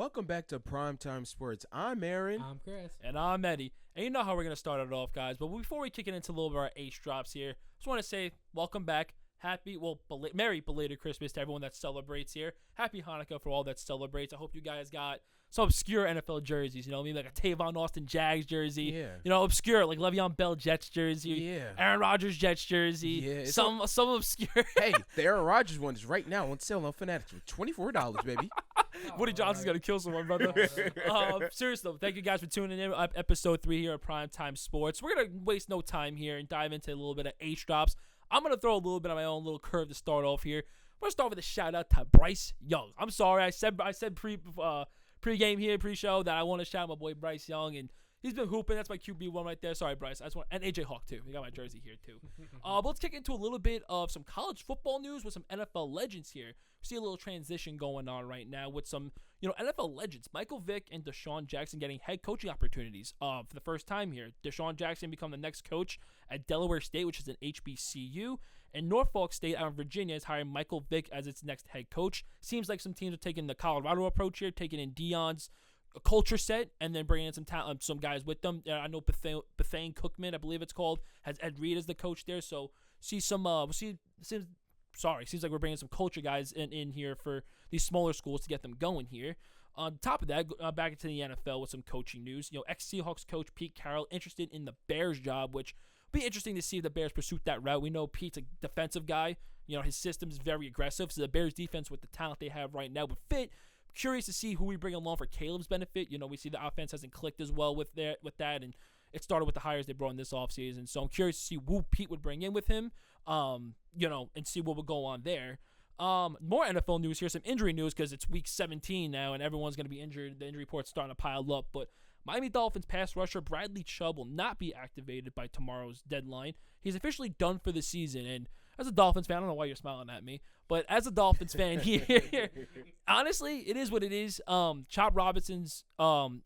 Welcome back to Primetime Sports. I'm Aaron. I'm Chris. And I'm Eddie. And you know how we're going to start it off, guys. But before we kick it into a little bit of our ace drops here, just want to say welcome back. Merry belated Christmas to everyone that celebrates here. Happy Hanukkah for all that celebrates. I hope you guys got some obscure NFL jerseys, maybe like a Tavon Austin Jags jersey. Yeah. Obscure, like Le'Veon Bell Jets jersey. Yeah. Aaron Rodgers Jets jersey. Yeah. Some obscure. Hey, the Aaron Rodgers one is right now on sale on Fanatics for $24, baby. Woody Johnson's going to kill someone, brother. Seriously, though, thank you guys for tuning in. Episode 3 here at Primetime Sports. We're going to waste no time here and dive into a little bit of ace drops. I'm going to throw a little bit of my own little curve to start off here. I'm going to start with a shout-out to Bryce Young. I'm sorry, I said pre-game here, pre-show, that I want to shout out my boy Bryce Young, and he's been hooping. That's my QB1 right there. Sorry, Bryce. And AJ Hawk, too. We got my jersey here, too. But let's kick into a little bit of some college football news with some NFL legends here. We see a little transition going on right now with some, NFL legends. Michael Vick and Deshaun Jackson getting head coaching opportunities for the first time here. Deshaun Jackson become the next coach at Delaware State, which is an HBCU. And Norfolk State out of Virginia is hiring Michael Vick as its next head coach. Seems like some teams are taking the Colorado approach here, taking in Deion's culture set and then bringing in some talent, some guys with them. I know Bethane Cookman, I believe it's called, has Ed Reed as the coach there. So seems like we're bringing some culture guys in here for these smaller schools to get them going here. On top of that, back into the NFL with some coaching news. Ex-Seahawks coach Pete Carroll interested in the Bears job, which will be interesting to see if the Bears pursue that route. We know Pete's a defensive guy. His system is very aggressive, so the Bears defense with the talent they have right now would fit. Curious to see who we bring along for Caleb's benefit. We see the offense hasn't clicked as well with that, and it started with the hires they brought in this offseason. So I'm curious to see who Pete would bring in with him, and see what would go on there. More NFL news here, some injury news because it's week 17 now, and everyone's going to be injured. The injury report's starting to pile up, but Miami Dolphins pass rusher Bradley Chubb will not be activated by tomorrow's deadline. He's officially done for the season, and as a Dolphins fan, I don't know why you're smiling at me, but as a Dolphins fan here, honestly, it is what it is. Chop Robinson's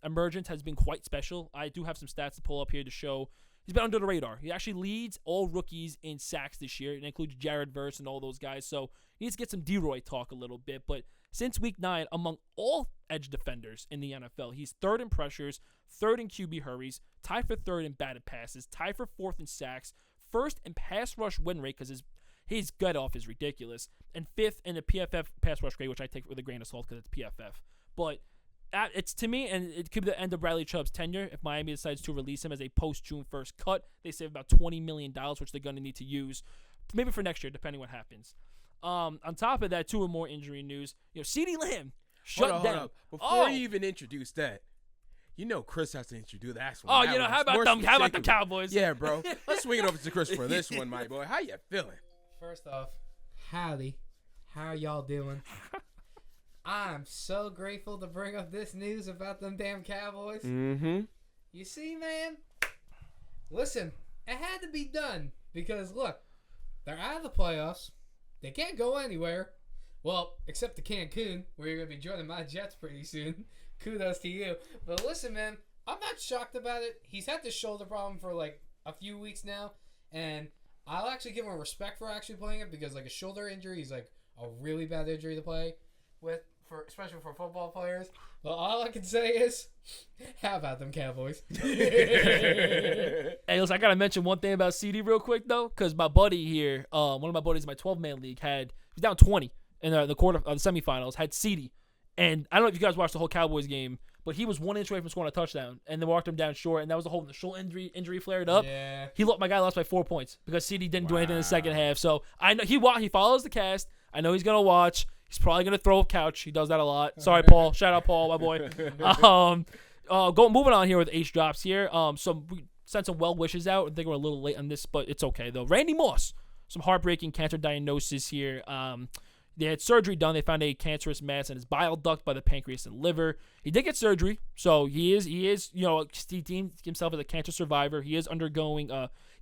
emergence has been quite special. I do have some stats to pull up here to show he's been under the radar. He actually leads all rookies in sacks this year. It includes Jared Verse and all those guys, so he needs to get some D-Roy talk a little bit, but since week 9, among all edge defenders in the NFL, he's 3rd in pressures, 3rd in QB hurries, tied for 3rd in batted passes, tied for 4th in sacks, 1st in pass rush win rate because his gut off is ridiculous, and 5th in the PFF pass rush grade, which I take with a grain of salt because it's PFF. But it's to me, and it could be the end of Bradley Chubb's tenure if Miami decides to release him as a post-June 1st cut. They save about $20 million, which they're going to need to use maybe for next year, depending what happens. On top of that, 2 or more injury news. CeeDee Lamb shut down. Hold up. Before you even introduce that, Chris has to introduce that one. How about the Cowboys? Yeah, bro. Let's swing it over to Chris for this one, my boy. How you feeling? First off, howdy. How are y'all doing? I'm so grateful to bring up this news about them damn Cowboys. Mm-hmm. You see, man? Listen, it had to be done because, look, they're out of the playoffs. They can't go anywhere. Well, except to Cancun, where you're going to be joining my Jets pretty soon. Kudos to you. But listen, man, I'm not shocked about it. He's had this shoulder problem for like a few weeks now, and I'll actually give him respect for actually playing it because like a shoulder injury is like a really bad injury to play with, especially for football players. But all I can say is, how about them Cowboys? Hey, listen, I got to mention one thing about CD real quick, though, because my buddy here, one of my buddies in my 12-man league, he's down 20 in the semifinals, had CD. And I don't know if you guys watched the whole Cowboys game, but he was 1 inch away from scoring a touchdown, and they walked him down short, and that was the whole injury flared up. Yeah. My guy lost by 4 points because CD didn't do anything in the second half. So I know he follows the cast. I know he's going to watch. He's probably going to throw a couch. He does that a lot. Sorry, Paul. Shout out, Paul, my boy. Moving on here with ace drops here. We sent some well wishes out. I think we're a little late on this, but it's okay, though. Randy Moss, some heartbreaking cancer diagnosis here. They had surgery done. They found a cancerous mass in his bile duct by the pancreas and liver. He did get surgery, so he is he deemed himself as a cancer survivor. He is undergoing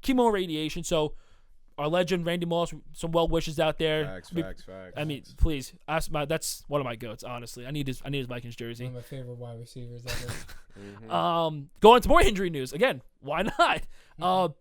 chemo radiation, so our legend Randy Moss, some well wishes out there. Facts. I mean, please, that's one of my goats. Honestly, I need his Vikings jersey. One of my favorite wide receivers ever. Going into more injury news again. Why not?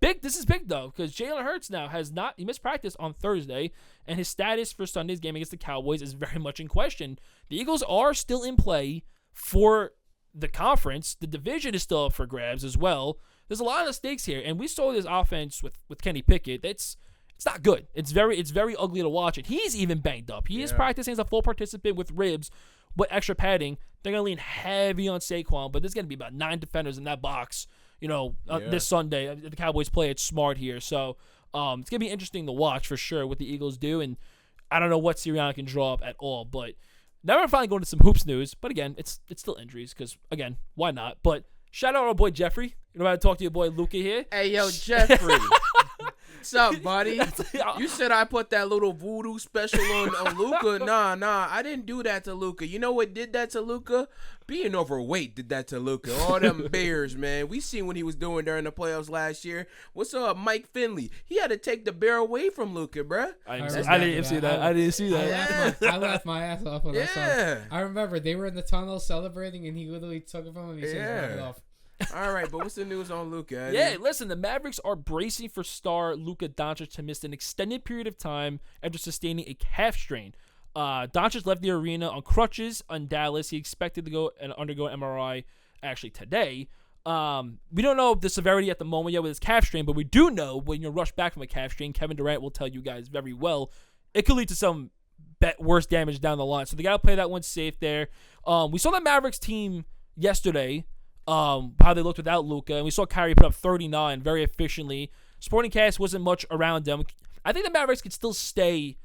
This is big though because Jalen Hurts now he missed practice on Thursday, and his status for Sunday's game against the Cowboys is very much in question. The Eagles are still in play for the conference. The division is still up for grabs as well. There's a lot of stakes here, and we saw this offense with Kenny Pickett. It's not good. It's very ugly to watch, and he's even banged up. He is practicing as a full participant with ribs, with extra padding. They're gonna lean heavy on Saquon, but there's gonna be about 9 defenders in that box. This Sunday, the Cowboys play it smart here, so it's gonna be interesting to watch for sure what the Eagles do, and I don't know what Sirianni can draw up at all. But now we're finally going to some hoops news. But again, it's still injuries because again, why not? But shout out our boy Jeffrey. You know how to talk to your boy Luca here. Hey, yo, Jeffrey. What's up, buddy? You said I put that little voodoo special on Luca. Nah, I didn't do that to Luca. You know what did that to Luca? Being overweight did that to Luca. All them bears, man. We seen what he was doing during the playoffs last year. What's up, Mike Finley? He had to take the bear away from Luca, bruh. I didn't see that. I didn't see that. I laughed my ass off when I saw Yeah. it. I remember they were in the tunnel celebrating, and he literally took it from him and he said, "Knock it off." All right, but what's the news on Luca? Yeah, listen, the Mavericks are bracing for star Luka Doncic to miss an extended period of time after sustaining a calf strain. Doncic left the arena on crutches in Dallas. He expected to go and undergo an MRI actually today. We don't know the severity at the moment yet with his calf strain, but we do know when you rush back from a calf strain, Kevin Durant will tell you guys very well, it could lead to some worse damage down the line. So they got to play that one safe there. We saw the Mavericks team yesterday, how they looked without Luka, and we saw Kyrie put up 39 very efficiently. Sporting Cast wasn't much around them. I think the Mavericks could still stay,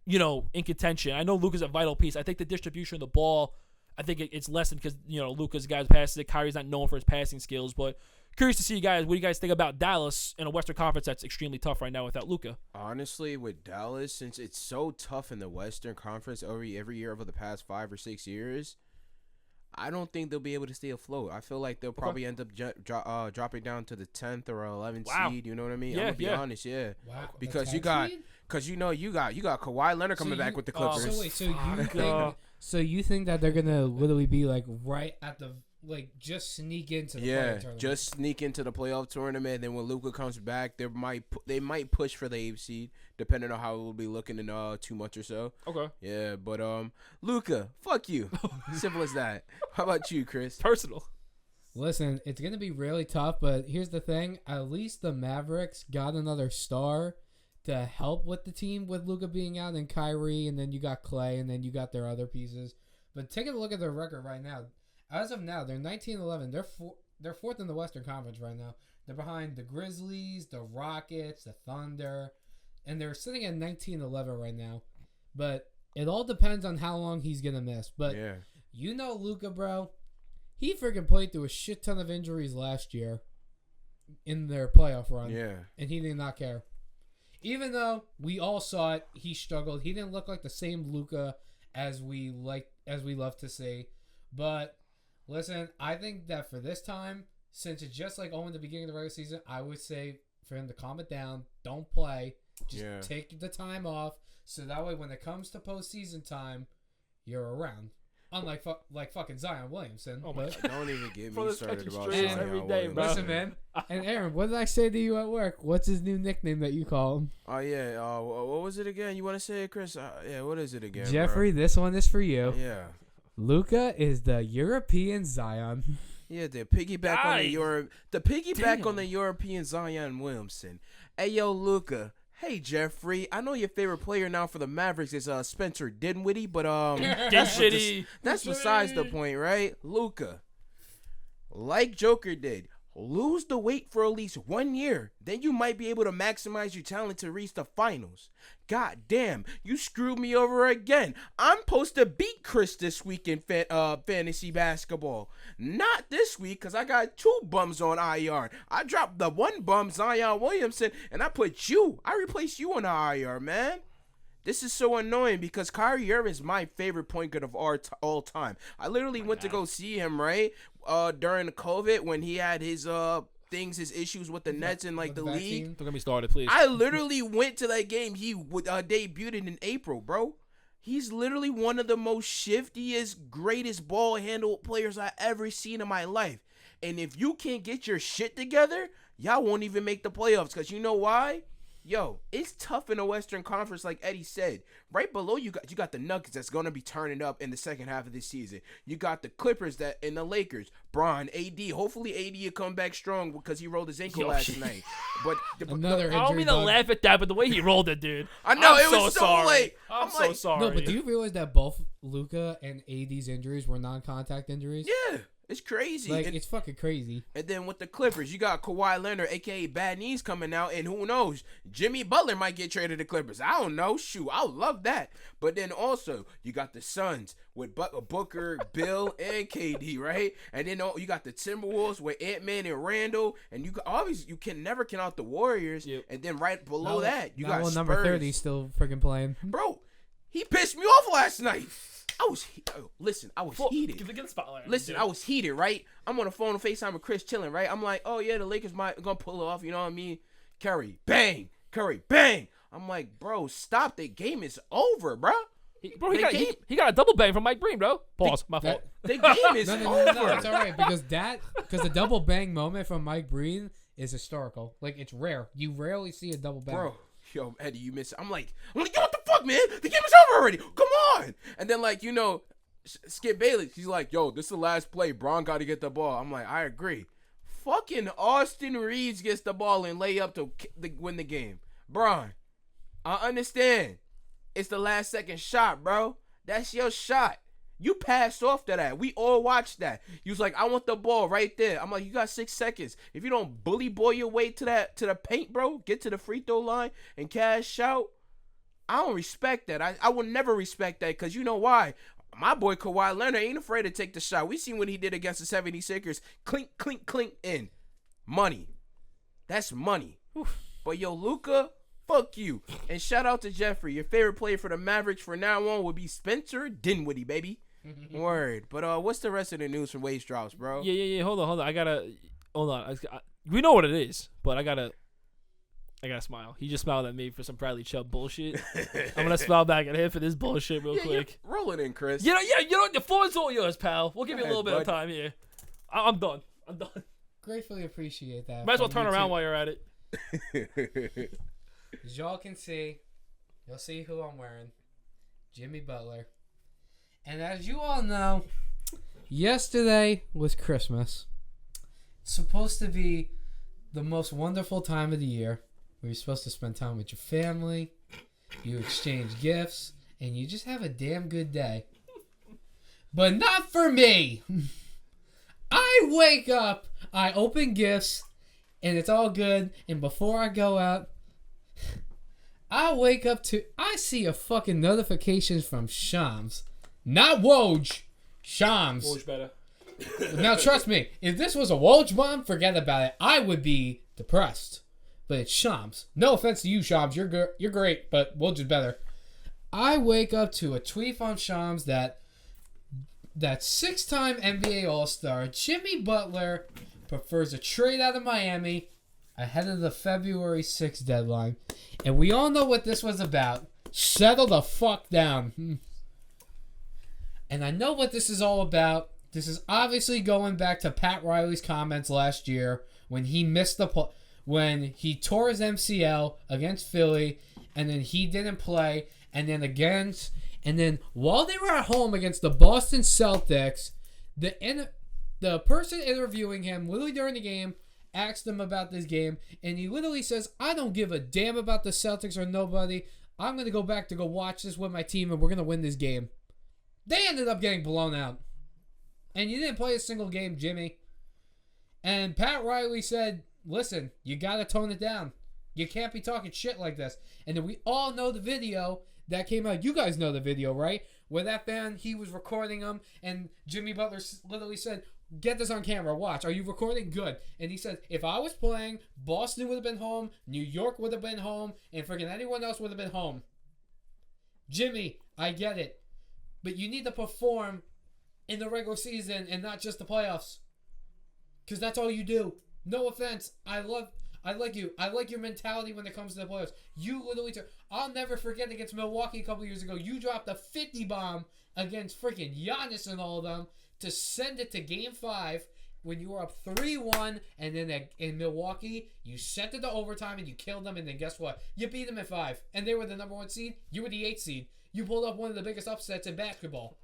in contention. I know Luka's a vital piece. I think the distribution of the ball, I think it's lessened because, Luka's a guy who passes it. Kyrie's not known for his passing skills, but curious to see you guys. What do you guys think about Dallas in a Western Conference that's extremely tough right now without Luka? Honestly, with Dallas, since it's so tough in the Western Conference every year over the past 5 or 6 years, I don't think they'll be able to stay afloat. I feel like they'll probably end up dropping down to the 10th or 11th seed. You know what I mean? Yeah, I'm gonna be honest, Wow, because the you 10th got, seed? because you got Kawhi Leonard coming back with the Clippers. So you think that they're gonna literally be like right at the just sneak into the playoff tournament? Just sneak into the playoff tournament. And then when Luka comes back, they might push for the 8th seed, depending on how it will be looking in 2 months or so. Okay. Yeah, but Luka, fuck you. Simple as that. How about you, Chris? Personal. Listen, it's gonna be really tough, but here's the thing: at least the Mavericks got another star to help with the team with Luka being out and Kyrie, and then you got Clay, and then you got their other pieces. But take a look at their record right now. As of now, they're 19-11. They're fourth in the Western Conference right now. They're behind the Grizzlies, the Rockets, the Thunder, and they're sitting at 19-11 right now. But it all depends on how long he's gonna miss. But Luka, bro, he freaking played through a shit ton of injuries last year in their playoff run. Yeah. And he did not care. Even though we all saw it, he struggled. He didn't look like the same Luka as we love to see. But listen, I think that for this time, since it's just like in the beginning of the regular season, I would say for him to calm it down, don't play, just take the time off, so that way when it comes to postseason time, you're around. Unlike fucking Zion Williamson. Oh my God. Don't even get me started about Zion Zion every day, Williamson. bro. Listen, man. And Aaron, what did I say to you at work? What's his new nickname that you call him? Oh yeah. What was it again? You want to say it, Chris? Yeah. What is it again? Jeffrey, this one is for you. Bro? Yeah. Luka is the European Zion. Yeah, the piggyback on the European Zion Williamson. Hey yo, Luka. Hey Jeffrey, I know your favorite player now for the Mavericks is Spencer Dinwiddie, but that's besides the point, right? Luka, like Joker did, lose the weight for at least 1 year, then you might be able to maximize your talent to reach the finals. God damn, you screwed me over again. I'm supposed to beat Chris this week in fantasy basketball. Not this week, because I got 2 bums on IR. I dropped the 1 bum, Zion Williamson, and I replaced you on the IR, man. This is so annoying because Kyrie Irving is my favorite point guard of all time. I literally went to go see him, right, during COVID when he had his his issues with the Nets and the league. Don't get me started, please. I literally went to that game. He debuted in April, bro. He's literally one of the most shiftiest, greatest ball handle players I ever seen in my life. And if you can't get your shit together, y'all won't even make the playoffs. Because you know why? Yo, it's tough in the Western Conference, like Eddie said. Right below you got the Nuggets that's gonna be turning up in the second half of this season. You got the Clippers and the Lakers. Bron, AD. Hopefully AD will come back strong because he rolled his ankle last night. But Another I don't mean to injury bug. laugh at that, but the way he rolled it, dude. I know, I'm it was so sorry. late. I'm I'm so like, sorry. No, but do you realize that both Luka and AD's injuries were non-contact injuries? yeah, it's crazy. Like, and, it's fucking crazy. and then with the Clippers, you got Kawhi Leonard, aka Bad Knees, coming out, and who knows? Jimmy Butler might get traded to Clippers. I don't know. Shoot, I would love that. But then also, you got the Suns with Booker, Bill, and KD, right? And then you got the Timberwolves with Ant-Man and Randall, and you can never count out the Warriors. Yep. And then right below that, you got Spurs. number 30 still freaking playing. Bro, he pissed me off last night. I was heated. Give the spotlight. Listen, I was heated, right? I'm on the phone on FaceTime with Chris chilling, right? I'm like, oh yeah, the Lakers might gonna pull it off, you know what I mean? Curry, bang! Curry, bang! I'm like, bro, stop. The game is over, bro. He got a double bang from Mike Breen, bro. Pause. My fault. The game is No, over. it's all right because the double bang moment from Mike Breen is historical. Like, it's rare. You rarely see a double bang. Bro, yo, Eddie, you miss it. I'm like, yo, what the fuck, man? The game is over already. Come on. And then, like, Skip Bayless, he's like, yo, this is the last play. Bron got to get the ball. I'm like, I agree. Fucking Austin Reeves gets the ball and lay up to win the game. Bron, I understand. It's the last second shot, bro. That's your shot. You passed off to that. We all watched that. You was like, I want the ball right there. I'm like, you got 6 seconds. If you don't bully boy your way to the paint, bro, get to the free throw line and cash out, I don't respect that. I will never respect that because you know why? My boy Kawhi Leonard ain't afraid to take the shot. We seen what he did against the 76ers. Clink, clink, clink in. Money. That's money. But yo, Luka, fuck you. And shout out to Jeffrey. Your favorite player for the Mavericks from now on would be Spencer Dinwiddie, baby. Word. But what's the rest of the news from Waste Drops, bro? Yeah. Hold on. Hold on. We know what it is, but I gotta smile. He just smiled at me for some Bradley Chubb bullshit. I'm gonna smile back at him for this bullshit real quick. Roll it in, Chris. You know, the floor is all yours, pal. We'll give you a little bit of bud. time here. I'm done. Gratefully appreciate that. Might as well from turn you around two. while you're at it. As y'all can see, you'll see who I'm wearing. Jimmy Butler. And as you all know, yesterday was Christmas. It's supposed to be the most wonderful time of the year where you're supposed to spend time with your family, you exchange gifts, and you just have a damn good day. But not for me. I wake up, I open gifts, and it's all good. And before I go out, I wake up I see a fucking notification from Shams. Not Woj. Shams. Woj better. Now trust me, if this was a Woj bomb, forget about it. I would be depressed. But it's Shams. No offense to you, Shams. You're great, but Woj is better. I wake up to a tweet from Shams that 6-time NBA All-Star Jimmy Butler prefers a trade out of Miami ahead of the February 6th deadline. And we all know what this was about. Settle the fuck down. And I know what this is all about. This is obviously going back to Pat Riley's comments last year when he when he tore his MCL against Philly, and then he didn't play, and then while they were at home against the Boston Celtics, the person interviewing him literally during the game asked him about this game, and he literally says, I don't give a damn about the Celtics or nobody. I'm going to go back to go watch this with my team, and we're going to win this game. They ended up getting blown out. And you didn't play a single game, Jimmy. And Pat Riley said, listen, you got to tone it down. You can't be talking shit like this. And then we all know the video that came out. You guys know the video, right? Where that fan, he was recording him, and Jimmy Butler literally said, get this on camera, watch. Are you recording? Good. And he said, if I was playing, Boston would have been home, New York would have been home, and freaking anyone else would have been home. Jimmy, I get it. But you need to perform in the regular season and not just the playoffs. Because that's all you do. No offense. I like you. I like your mentality when it comes to the playoffs. You literally I'll never forget against Milwaukee a couple years ago. You dropped a 50 bomb against freaking Giannis and all of them to send it to Game 5. when you were up 3-1, and then in Milwaukee, you sent it to overtime and you killed them, and then guess what? You beat them at 5, and they were the number 1 seed. You were the 8th seed. You pulled up one of the biggest upsets in basketball.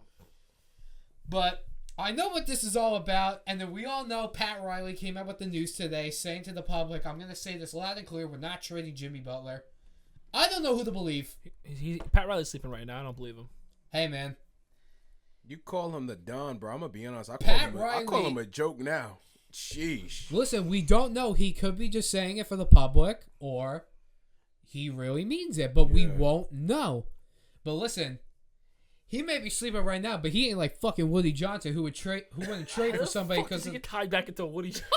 But I know what this is all about, and then we all know Pat Riley came out with the news today saying to the public, I'm going to say this loud and clear, we're not trading Jimmy Butler. I don't know who to believe. Pat Riley's sleeping right now. I don't believe him. Hey, man. You call him the Don, bro. I'm going to be honest. I Riley, call him a joke now. Sheesh. Listen, we don't know. He could be just saying it for the public, or he really means it, but we won't know. But listen, he may be sleeping right now, but he ain't like fucking Woody Johnson who wouldn't trade for somebody because he get tied back into Woody Johnson.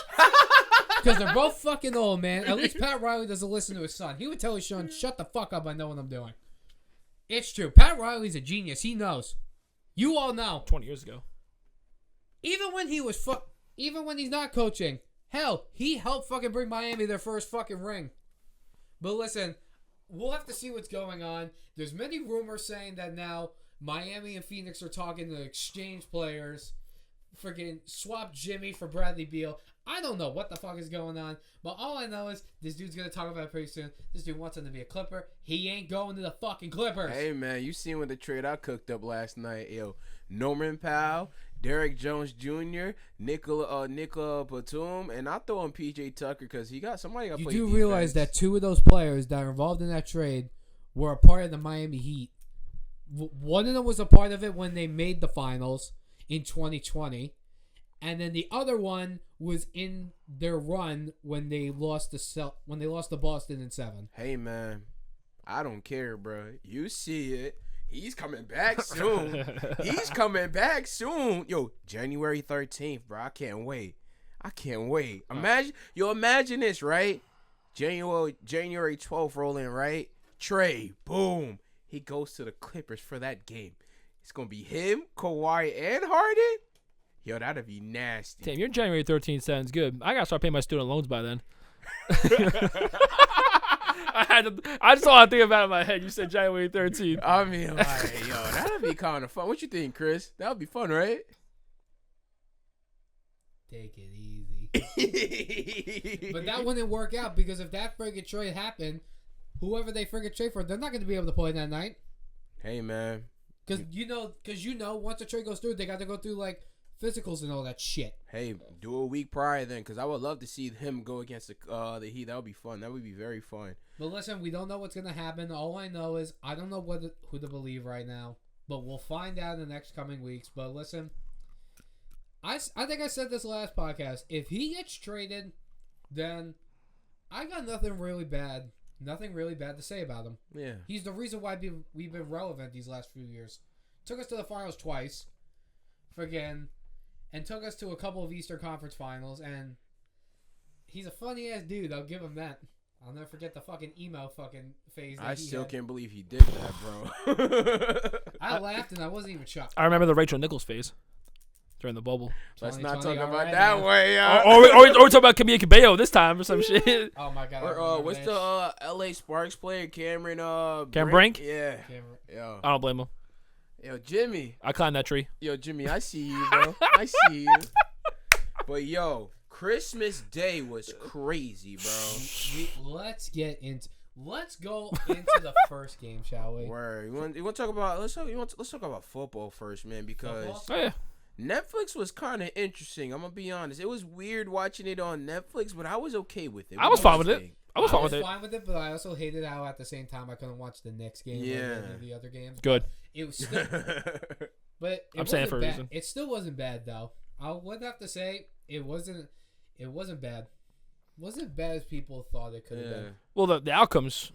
Because they're both fucking old, man. At least Pat Riley doesn't listen to his son. He would tell his son, shut the fuck up, I know what I'm doing. It's true. Pat Riley's a genius. He knows. You all know. 20 years ago. Even when he was even when he's not coaching, hell, he helped fucking bring Miami their first fucking ring. But listen, we'll have to see what's going on. There's many rumors saying that now Miami and Phoenix are talking to exchange players. Freaking swap Jimmy for Bradley Beal. I don't know what the fuck is going on, but all I know is this dude's going to talk about it pretty soon. This dude wants him to be a Clipper. He ain't going to the fucking Clippers. Hey, man, you seen what the trade I cooked up last night? Yo, Norman Powell, Derrick Jones Jr., Nicola Batum, and I throw in P.J. Tucker because he got somebody got to play defense. You do realize that 2 of those players that are involved in that trade were a part of the Miami Heat. One of them was a part of it when they made the finals in 2020. And then the other one was in their run when they lost to Boston in 7. Hey, man, I don't care, bro. You see it. He's coming back soon. He's coming back soon. Yo, January 13th, bro. I can't wait. Imagine this, right? January 12th rolling, right? Trey, boom. He goes to the Clippers for that game. It's going to be him, Kawhi, and Harden. Yo, that'd be nasty. Damn, your January 13th sounds good. I got to start paying my student loans by then. I just want to think about it in my head. You said January 13th. I mean, like, yo, that'd be kind of fun. What you think, Chris? That would be fun, right? Take it easy. But that wouldn't work out because if that friggin' trade happened, whoever they friggin' trade for, they're not going to be able to play that night. Hey, man. Because once the trade goes through, they got to go through, like, physicals and all that shit. Hey, do a week prior then, because I would love to see him go against the Heat. That would be fun. That would be very fun. But listen, we don't know what's going to happen. All I know is I don't know who to believe right now. But we'll find out in the next coming weeks. But listen, I think I said this last podcast. If he gets traded, then I got nothing really bad to say about him. Yeah. He's the reason why we've been relevant these last few years. Took us to the finals twice. And took us to a couple of Eastern Conference finals, and he's a funny ass dude. I'll give him that. I'll never forget the fucking emo fucking phase. I still can't believe he did that, bro. I laughed and I wasn't even shocked. I remember the Rachel Nichols phase during the bubble. Let's not talk about that way. Or talk about Camille Cabello this time or some shit. Oh my god. Or what's the LA Sparks player, Cameron Brink? Yeah. Yo. I don't blame him. Yo, Jimmy. I climbed that tree. Yo, Jimmy, I see you, bro. I see you. But, yo, Christmas Day was crazy, bro. Let's go into the first game, shall we? Word. You want to talk about let's talk about football first, man, because Netflix was kind of interesting. I'm gonna be honest. It was weird watching it on Netflix, but I was okay with it. I was fine with it. I was fine with it, but I also hated how at the same time I couldn't watch the Knicks game or the other games. Good. It was still, but I'm saying it for a reason. It still wasn't bad though. I would have to say it wasn't bad. It wasn't bad as people thought it could have been. Well, the outcomes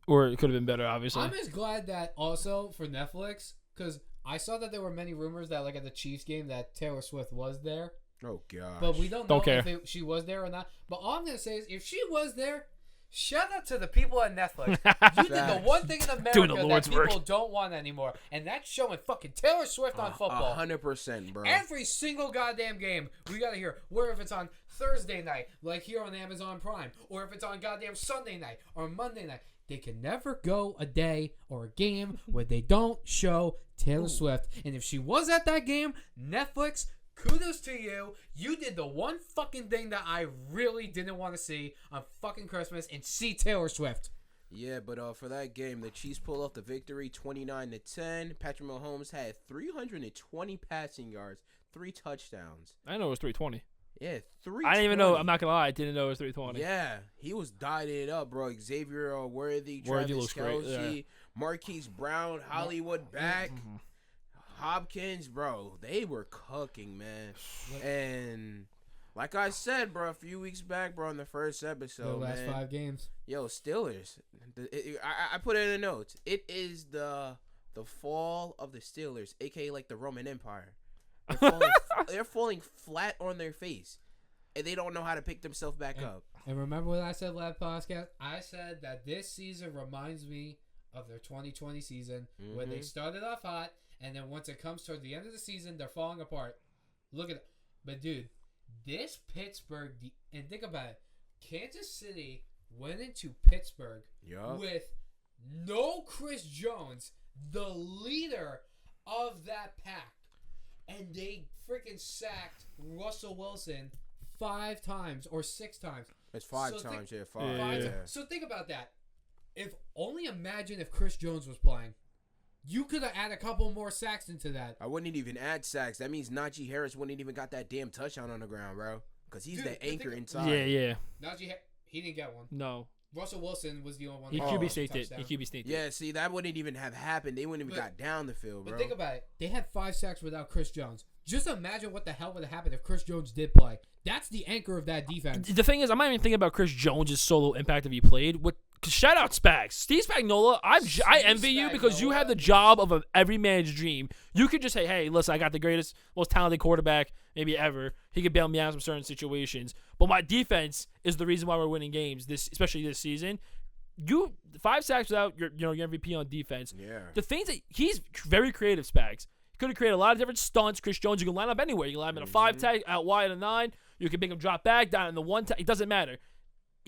it could have been better, obviously. I'm just glad that also for Netflix, because I saw that there were many rumors that like at the Chiefs game that Taylor Swift was there. Oh gosh. But we don't know if she was there or not. But all I'm gonna say is if she was there, shout out to the people at Netflix. You did the one thing in America that people don't want anymore, and that's showing fucking Taylor Swift on football. 100%, bro. Every single goddamn game, we gotta hear. Where if it's on Thursday night, like here on Amazon Prime, or if it's on goddamn Sunday night or Monday night, they can never go a day or a game where they don't show Taylor Swift. And if she was at that game, Netflix kudos to you. You did the one fucking thing that I really didn't want to see on fucking Christmas and see Taylor Swift. Yeah, but for that game, the Chiefs pulled off the victory 29-10. Patrick Mahomes had 320 passing yards, 3 touchdowns. I know it was 320. Yeah, 320. I didn't even know. I'm not gonna lie. I didn't know it was 320. Yeah, he was dieting it up, bro. Xavier Worthy, Worthy Travis looks great, Kelce, yeah. Marquise Brown, Hollywood back, Hopkins, bro. They were cooking, man. And like I said, bro, a few weeks back, bro, in the first episode, The last man, 5 games. yo, Steelers. I put it in the notes. It is the fall of the Steelers, aka like the Roman Empire. They're falling flat on their face, and they don't know how to pick themselves back up. And remember what I said last podcast? I said that this season reminds me of their 2020 season when they started off hot, and then once it comes toward the end of the season, they're falling apart. Look at it. But, dude, this Pittsburgh, and think about it, Kansas City went into Pittsburgh with no Chris Jones, the leader of that pack. And they freaking sacked Russell Wilson 5 times or 6 times. It's 5 times, yeah, 5. Yeah. So think about that. Imagine if Chris Jones was playing. You could have added a couple more sacks into that. I wouldn't even add sacks. That means Najee Harris wouldn't even got that damn touchdown on the ground, bro. Because he's the anchor inside. Yeah. Najee, he didn't get one. No. Russell Wilson was the only one. He that QB got staked a it. touchdown. He QB staked it. Yeah, see, that wouldn't even have happened. They wouldn't even got down the field, bro. But think about it. They had 5 sacks without Chris Jones. Just imagine what the hell would have happened if Chris Jones did play. That's the anchor of that defense. The thing is, I'm not even thinking about Chris Jones' solo impact if he played. Shout out Spags. Steve Spagnuolo, I envy you because you have the job of every man's dream. You could just say, hey, listen, I got the greatest, most talented quarterback maybe ever. He could bail me out in certain situations. But my defense is the reason why we're winning games, especially this season. 5 sacks without your MVP on defense. Yeah. The things that he's very creative, Spags. He could have created a lot of different stunts. Chris Jones, you can line up anywhere. You can line him in a 5 tag, out wide a 9. You can make him drop back, down in the 1 tag. It doesn't matter.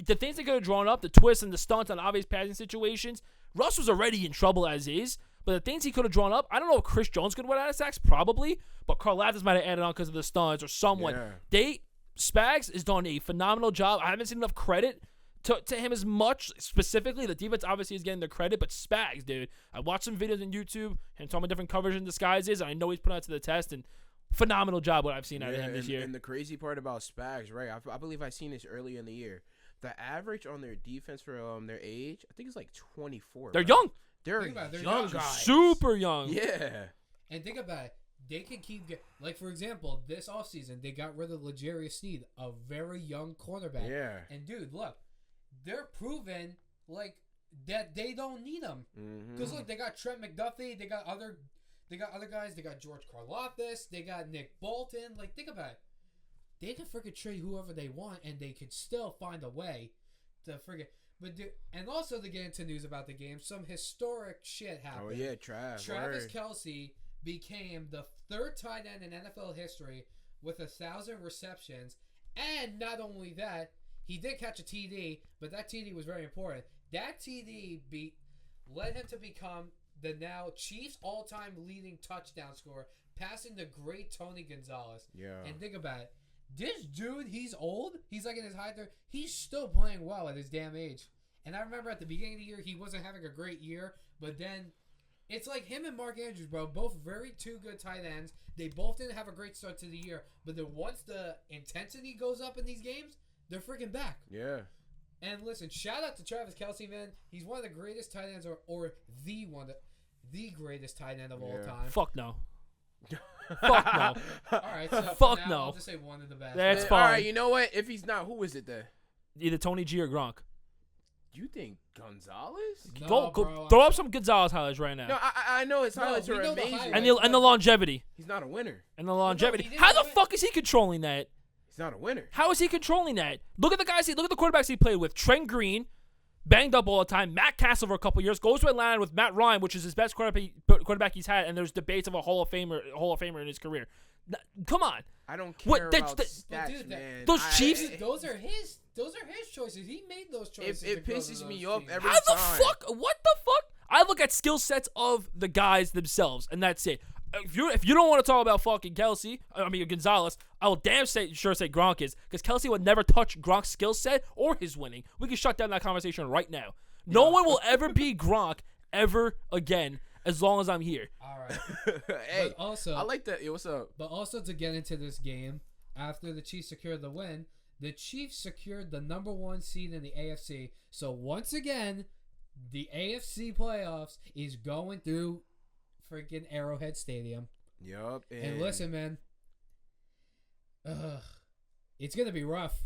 The things they could have drawn up, the twists and the stunts on obvious passing situations, Russ was already in trouble as is. But the things he could have drawn up, I don't know if Chris Jones could have went out of sacks, probably. But Carl Lathis might have added on because of the stunts or someone. Yeah. Spags has done a phenomenal job. I haven't seen enough credit to him as much. Specifically, the defense obviously is getting the credit, but Spags, dude, I watched some videos on YouTube and talking about different coverage and disguises, and I know he's put out to the test, and phenomenal job what I've seen out of him this year. And the crazy part about Spags, right? I believe I seen this early in the year. The average on their defense for their age, I think it's like 24. They're right? young. They're young guys. Super young. Yeah. And think about it. They can keep like, for example, this offseason, they got rid of L'Jarius Sneed, a very young cornerback. Yeah. And, dude, look, they're proven, like, that they don't need him. Because, look, they got Trent McDuffie. They got other guys. They got George Karlaftis. They got Nick Bolton. Like, think about it. They can freaking trade whoever they want, and they could still find a way to freaking. But and also to get into news about the game, some historic shit happened. Oh yeah, Travis Kelce became the 3rd tight end in NFL history with 1,000 receptions, and not only that, he did catch a TD, but that TD was very important. That TD led him to become the now Chiefs all-time leading touchdown scorer, passing the great Tony Gonzalez. Yeah. And think about it. This dude, he's old. He's like in his high 30s. He's still playing well at his damn age. And I remember at the beginning of the year, he wasn't having a great year. But then, it's like him and Mark Andrews, bro. Both two good tight ends. They both didn't have a great start to the year. But then once the intensity goes up in these games, they're freaking back. Yeah. And listen, shout out to Travis Kelce, man. He's one of the greatest tight ends, or the greatest tight end of all time. Fuck no. Fuck no. All right, so fuck no. I'll just say one of the best. That's All fine. right, you know what? If he's not, who is it then? Either Tony G or Gronk. You think Gonzalez? No, Go bro, throw up some Gonzalez highlights right now. No, I know his No, highlights we are know the amazing. highlights. And the longevity. He's not a winner. And the longevity. he didn't How the win. fuck is he controlling that? He's not a winner. How is he controlling that? Look at the quarterbacks he played with. Trent Green, banged up all the time. Matt Castle for a couple years. Goes to Atlanta with Matt Ryan, which is his best quarterback he's had. And there's debates of a Hall of Famer in his career. Come on. I don't care What, about that's stats, dude, man. those Chiefs- Those are his choices. He made those choices. It to go to pisses those me off teams. every How the time. fuck? What the fuck? I look at skill sets of the guys themselves, and that's it. if you don't want to talk about fucking Gonzalez, I will sure say Gronk is, because Kelsey would never touch Gronk's skill set or his winning. We can shut down that conversation right now. No one will ever be Gronk ever again as long as I'm here. All right. Hey, but also, I like that. Yo, what's up? But also to get into this game, after the Chiefs secured the win, the Chiefs secured the number 1 seed in the AFC. So once again, the AFC playoffs is going through freaking Arrowhead Stadium. Yup. And listen, man, it's gonna be rough.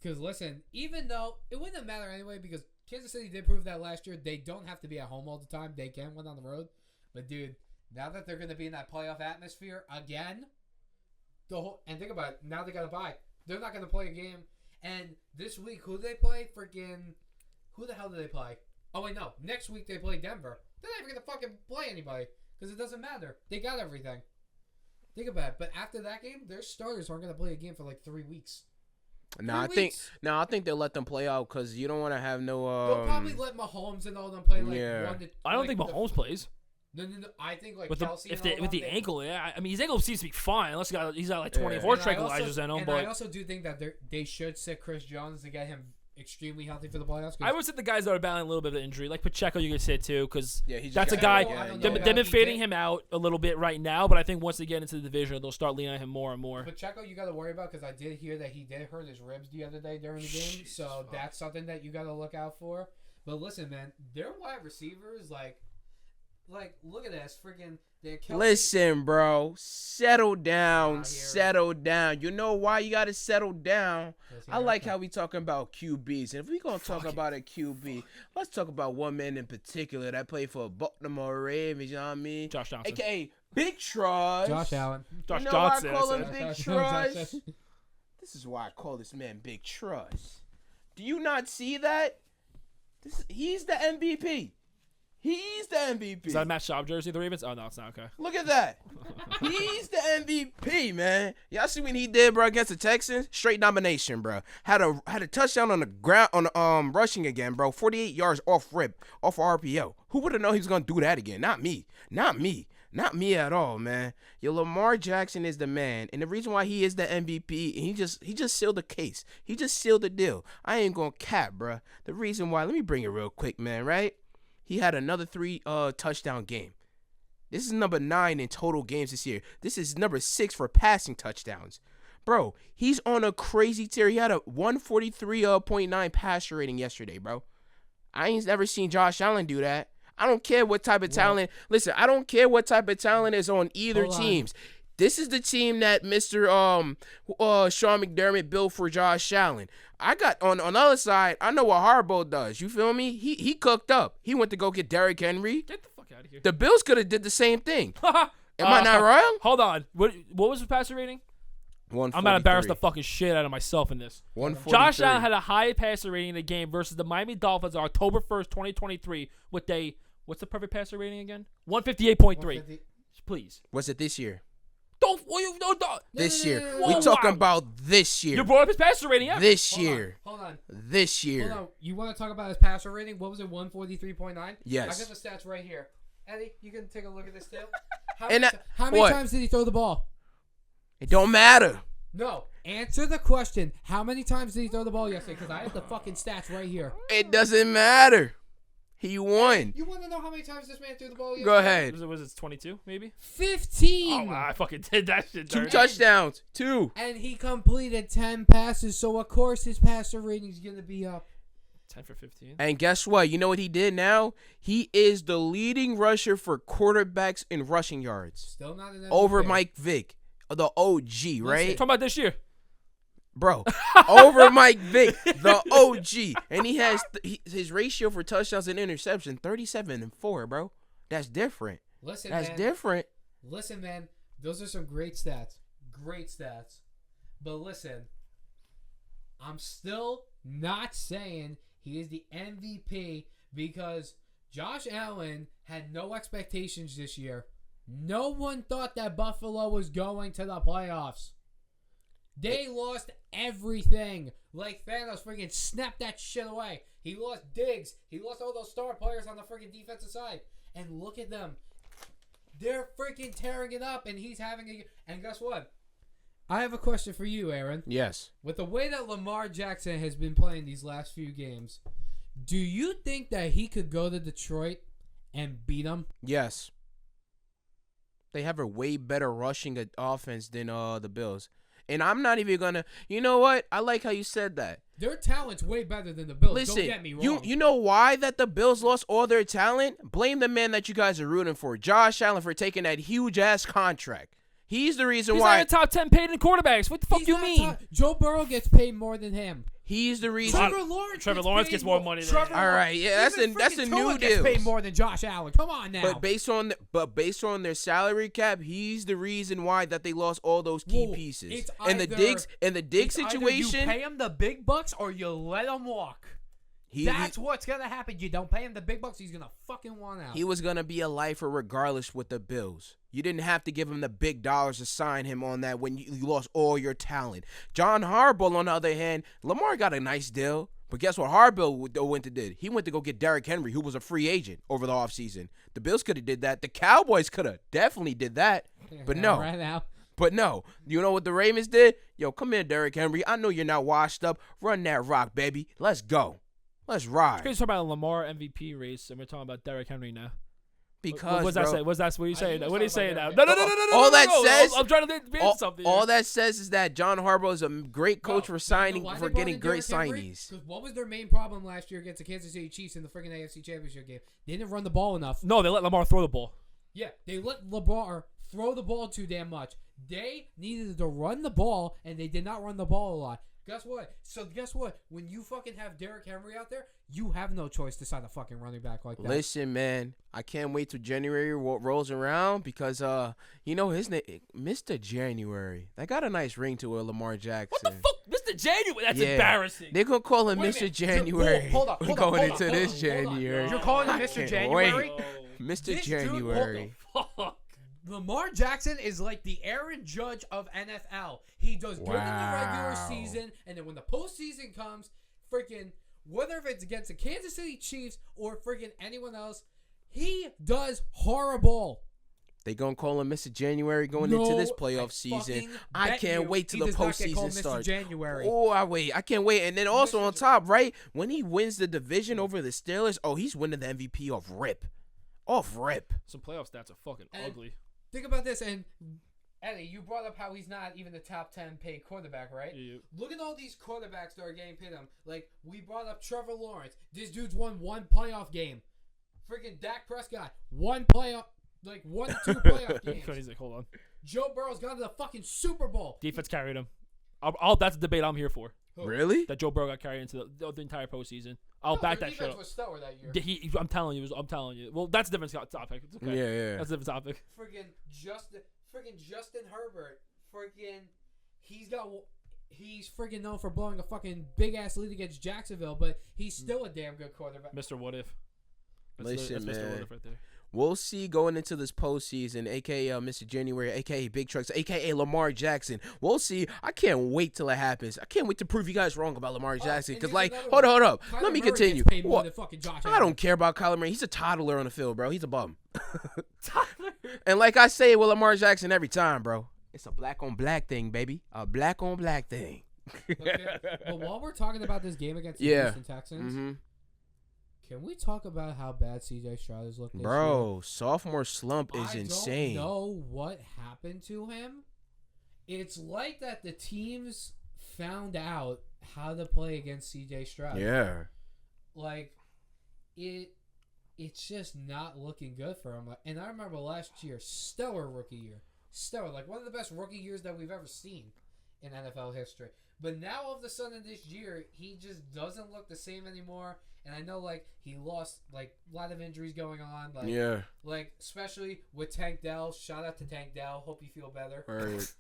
Cause listen, even though it wouldn't matter anyway, because Kansas City did prove that last year, they don't have to be at home all the time. They can win on the road. But dude, now that they're gonna be in that playoff atmosphere again, and think about it, now they gotta bye. They're not gonna play a game. And this week, who do they play? Freaking, who the hell do they play? Oh wait, no. Next week they play Denver. They're not even gonna fucking play anybody because it doesn't matter. They got everything. Think about it. But after that game, their starters aren't gonna play a game for like 3 weeks. I think they'll let them play out because you don't want to have no. They'll probably let Mahomes and all them play like Yeah. one to. I don't think Mahomes plays. No. I think like With Kelsey with the ankle, yeah. I mean, his ankle seems to be fine. Unless he's got like 24 And tranquilizers in him. And But I also do think that they should sit Chris Jones to get him extremely healthy for the playoffs. I would say the guys that are battling a little bit of injury, like Pacheco, you could say too, because Yeah, he just that's a got guy. hurt. I don't They've know been about fading EJ. him out a little bit right now, but I think once they get into the division, they'll start leaning on him more and more. Pacheco, you got to worry about because I did hear that he did hurt his ribs the other day during the game, so that's something that you got to look out for. But listen, man, their wide receivers, like look at this, freaking. Listen, bro, settle down, I hear it. settle down. You know why you gotta settle down? I like how we talking about QBs, and if we gonna talk about a QB, let's talk about one man in particular that played for Baltimore Ravens. You know what I mean? Josh Johnson. AKA Big Trust. Josh Allen. Josh You know why Johnson. I call I him said. Big Josh Trust? Johnson. This is why I call this man Big Trust. Do you not see that? He's the MVP. He's the MVP. Is that a Matt Schaub jersey, the Ravens? Oh, no, it's not. Okay. Look at that. He's the MVP, man. Y'all see what he did, bro, against the Texans? Straight domination, bro. Had a touchdown on the ground on rushing again, bro. 48 yards off rip, off RPO. Who would have known he was gonna do that again? Not me. Not me at all, man. Yo, Lamar Jackson is the man, and the reason why he is the MVP, he just sealed the case. He just sealed the deal. I ain't gonna cap, bro. The reason why, let me bring it real quick, man. Right? He had another 3 touchdown game. This is number 9 in total games this year. This is number 6 for passing touchdowns. Bro, he's on a crazy tear. He had a 143.9 passer rating yesterday, bro. I ain't never seen Josh Allen do that. I don't care what type of talent. Listen, I don't care what type of talent is on either teams. This is the team that Mr. Sean McDermott built for Josh Allen. I got on the other side, I know what Harbaugh does. You feel me? He cooked up. He went to go get Derrick Henry. Get the fuck out of here. The Bills could have did the same thing. Am I not wrong? Hold on. What was the passer rating? I'm about to embarrass the fucking shit out of myself in this. 143. Josh Allen had a high passer rating in the game versus the Miami Dolphins on October 1st, 2023 with what's the perfect passer rating again? 158.3. Please. Was it this year? Don't. This year. no, We no. talking Wow. about this year. You brought up his passer rating, yeah? This year. Hold on. This year. Hold on. You want to talk about his passer rating? What was it? 143.9? Yes. I got the stats right here. Eddie, you can take a look at this too. How And many what? times did he throw the ball? It don't matter. No. Answer the question. How many times did he throw the ball yesterday? Because I have the fucking stats right here. It doesn't matter. He won. You want to know how many times this man threw the ball yesterday? Go ahead. Was it 22 maybe? 15. Oh, I fucking did that shit. 2 dirty. touchdowns. 2. And he completed 10 passes, so of course his passer rating is going to be up. 10 for 15. And guess what? You know what he did now? He is the leading rusher for quarterbacks in rushing yards. Still not an MVP. Over Mike Vick, the OG, right? Talking about this year. Bro, over Mike Vick, the OG. And he has his ratio for touchdowns and interception, 37-4, bro. That's different. Listen, That's man. different. Listen, man. Those are some great stats. Great stats. But listen, I'm still not saying he is the MVP because Josh Allen had no expectations this year. No one thought that Buffalo was going to the playoffs. They lost everything. Like Thanos freaking snapped that shit away. He lost Diggs. He lost all those star players on the freaking defensive side. And look at them. They're freaking tearing it up, and he's having a. And guess what? I have a question for you, Aaron. Yes. With the way that Lamar Jackson has been playing these last few games, do you think that he could go to Detroit and beat them? Yes. They have a way better rushing offense than the Bills. And I'm not even going to... You know what? I like how you said that. Their talent's way better than the Bills. Listen, Don't get me wrong. you know why that the Bills lost all their talent? Blame the man that you guys are rooting for, Josh Allen, for taking that huge-ass contract. He's the reason He's why... not in the top 10 paid in quarterbacks. What the fuck He's you not mean? Joe Burrow gets paid more than him. He's the reason... Trevor Lawrence gets more money than him. All right, yeah, that's a new gets deal. paid more than Josh Allen. Come on now. But based on their salary cap, he's the reason why that they lost all those key pieces. It's And the Diggs situation, Either you pay him the big bucks or you let him walk. That's what's gonna happen. You don't pay him the big bucks, he's gonna fucking want out. he was gonna be a lifer regardless with the Bills. You didn't have to give him the big dollars to sign him on that when you lost all your talent. John Harbaugh, on the other hand, Lamar got a nice deal. But guess what Harbaugh went to did? He went to go get Derrick Henry, who was a free agent over the offseason. The Bills could have did that. The Cowboys could have definitely did that. But no. Right now. But no. You know what the Ravens did? Yo, come here, Derrick Henry. I know you're not washed up. Run that rock, baby. Let's go. Let's ride. We're talking about a Lamar MVP race, and we're talking about Derrick Henry now. Because, what's that say? What's that? What are you saying? What are you saying now? about No. All that says, I'm trying to be something. all that says is that John Harbaugh is a great coach for signing, why for they brought getting in great Derrick Henry? signees. 'Cause what was their main problem last year against the Kansas City Chiefs in the freaking AFC Championship game? They didn't run the ball enough. No, they let Lamar throw the ball. Yeah, they let Lamar throw the ball too damn much. They needed to run the ball, and they did not run the ball a lot. Guess what? When you fucking have Derrick Henry out there, you have no choice to sign a fucking running back like that. Listen, man, I can't wait till January rolls around because you know his name, Mr. January. That got a nice ring to it, Lamar Jackson. What the fuck, Mr. January? That's embarrassing. They're gonna call him Wait a Mr. minute. January. Hold on, going into this January. You're calling him I Mr. can't January? wait. Mr. This dude, January. Fuck. Lamar Jackson is like the Aaron Judge of NFL. He does good in the regular Wow. season, and then when the postseason comes, freaking whether if it's against the Kansas City Chiefs or freaking anyone else, he does horrible. They gonna call him Mr. January going No, into this I playoff season. fucking I bet can't you wait till he the does not get called postseason Mr. starts. January. Oh, I can't wait. And then also Mr. on top, right, when he wins the division over the Steelers, he's winning the MVP off rip. Some playoff stats are fucking And- ugly. Think about this, and Eddie, you brought up how he's not even the top 10 paid quarterback, right? Yeah. Look at all these quarterbacks that are getting paid him. Like, we brought up Trevor Lawrence. This dude's won one playoff game. Freaking Dak Prescott, one two playoff games. He's like, hold on. Joe Burrow's gone to the fucking Super Bowl. Defense carried him. That's a debate I'm here for. Really? That Joe Burrow got carried into the entire postseason. I'll back that shit defense up. was stellar that year. I'm telling you. Well, that's a different topic. It's okay. Yeah. That's a different topic. Freaking Justin Herbert. He's freaking known for blowing a fucking big ass lead against Jacksonville, but he's still a damn good quarterback. Mr. What If. Listen, Mr. man. What If right there. We'll see going into this postseason, a.k.a. Mr. January, a.k.a. Big Trucks, a.k.a. Lamar Jackson. We'll see. I can't wait till it happens. I can't wait to prove you guys wrong about Lamar Jackson. and Because, here's like, another hold one. up. Kyler Let me Murray continue. gets paid more What? than fucking Josh I Allen. don't care about Kyler Murray. He's a toddler on the field, bro. He's a bum. And like I say with Lamar Jackson every time, bro, it's a black on black thing, baby. A black on black thing. Okay. But while we're talking about this game against the Yeah. Houston Texans, Mm-hmm. can we talk about how bad CJ Stroud has looked this year? Bro, sophomore slump is insane. I don't know what happened to him. It's like that the teams found out how to play against CJ Stroud. Yeah. Like, it's just not looking good for him. And I remember last year, stellar rookie year. Stellar. Like, one of the best rookie years that we've ever seen in NFL history. But now, all of a sudden, this year, he just doesn't look the same anymore. And I know, like, he lost, like, a lot of injuries going on. Like, Yeah. Like, especially with Tank Dell. Shout out to Tank Dell. Hope you feel better. Right.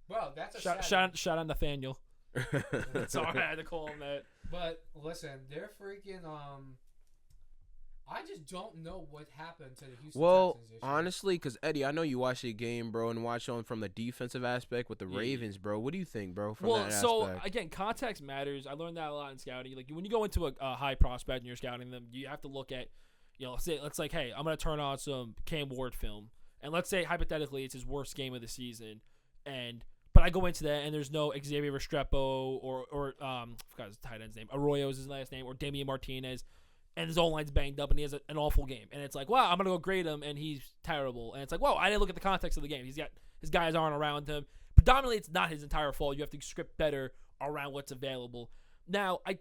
Bro, that's a Shout out Nathaniel. Sorry, I had to call him that. But, listen, they're freaking, I just don't know what happened to the Houston Well, Texans this year. honestly, because Eddie, I know you watched the game, bro, and watched on from the defensive aspect with the Ravens, bro. What do you think, bro, from that aspect? Again, context matters. I learned that a lot in scouting. Like when you go into a high prospect and you're scouting them, you have to look at, let's like, hey, I'm gonna turn on some Cam Ward film, and let's say hypothetically it's his worst game of the season, but I go into that and there's no Xavier Restrepo or I forgot his tight end's name, Arroyo is his last name, or Damian Martinez, and his O-line's banged up and he has an awful game, and it's like, wow, I'm gonna go grade him and he's terrible, and it's like, whoa, I didn't look at the context of the game. He's got his guys aren't around him. Predominantly, it's not his entire fault. You have to script better around what's available. Now, I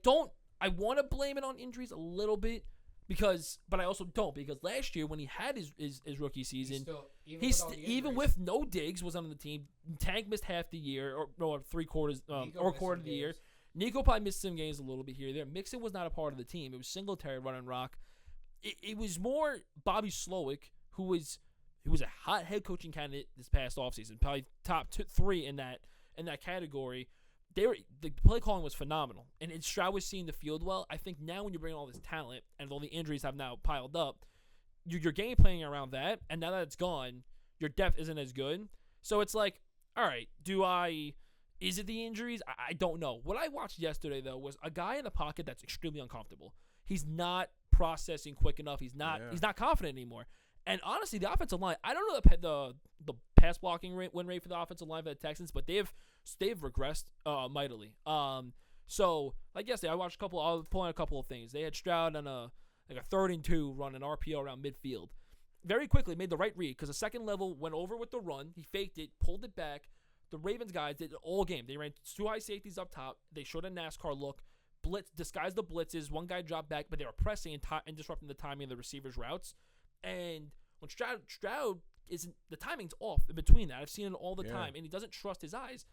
want to blame it on injuries a little bit. But I also don't, because last year when he had his rookie season, even with no Diggs was on the team. Tank missed half the year or 3 quarters or quarter of the year. Nico probably missed some games a little bit here or there. Mixon was not a part of the team. It was Singletary running rock. It was more Bobby Slowick, who was a hot head coaching candidate this past offseason, probably top 3 in that category. The play calling was phenomenal, and Stroud was seeing the field well. I think now when you bring all this talent and all the injuries have now piled up, your game playing around that, and now that it's gone, your depth isn't as good. So it's like, all right, is it the injuries? I don't know. What I watched yesterday, though, was a guy in the pocket that's extremely uncomfortable. He's not processing quick enough. He's not confident anymore. And honestly, the offensive line, I don't know the pass blocking win rate for the offensive line for the Texans, but they've regressed mightily. So like yesterday, I was pulling a couple of things. They had Stroud on a 3rd and 2 run an RPO around midfield. Very quickly made the right read because the second level went over with the run. He faked it, pulled it back. The Ravens guys did it all game. They ran 2 high safeties up top. They showed a NASCAR look. Disguised the blitzes. One guy dropped back, but they were pressing and disrupting the timing of the receivers' routes. And when Stroud isn't, the timing's off in between that. I've seen it all the time, and he doesn't trust his eyes.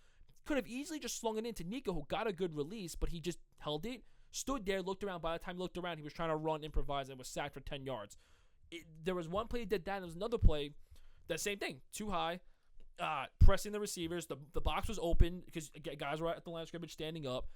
Could have easily just slung it into Nico, who got a good release, but he just held it, stood there, looked around. By the time he looked around, he was trying to run, improvise, and was sacked for 10 yards. There was one play he did that, and there was another play, that same thing, too high, pressing the receivers. The box was open because guys were at the line of scrimmage standing up.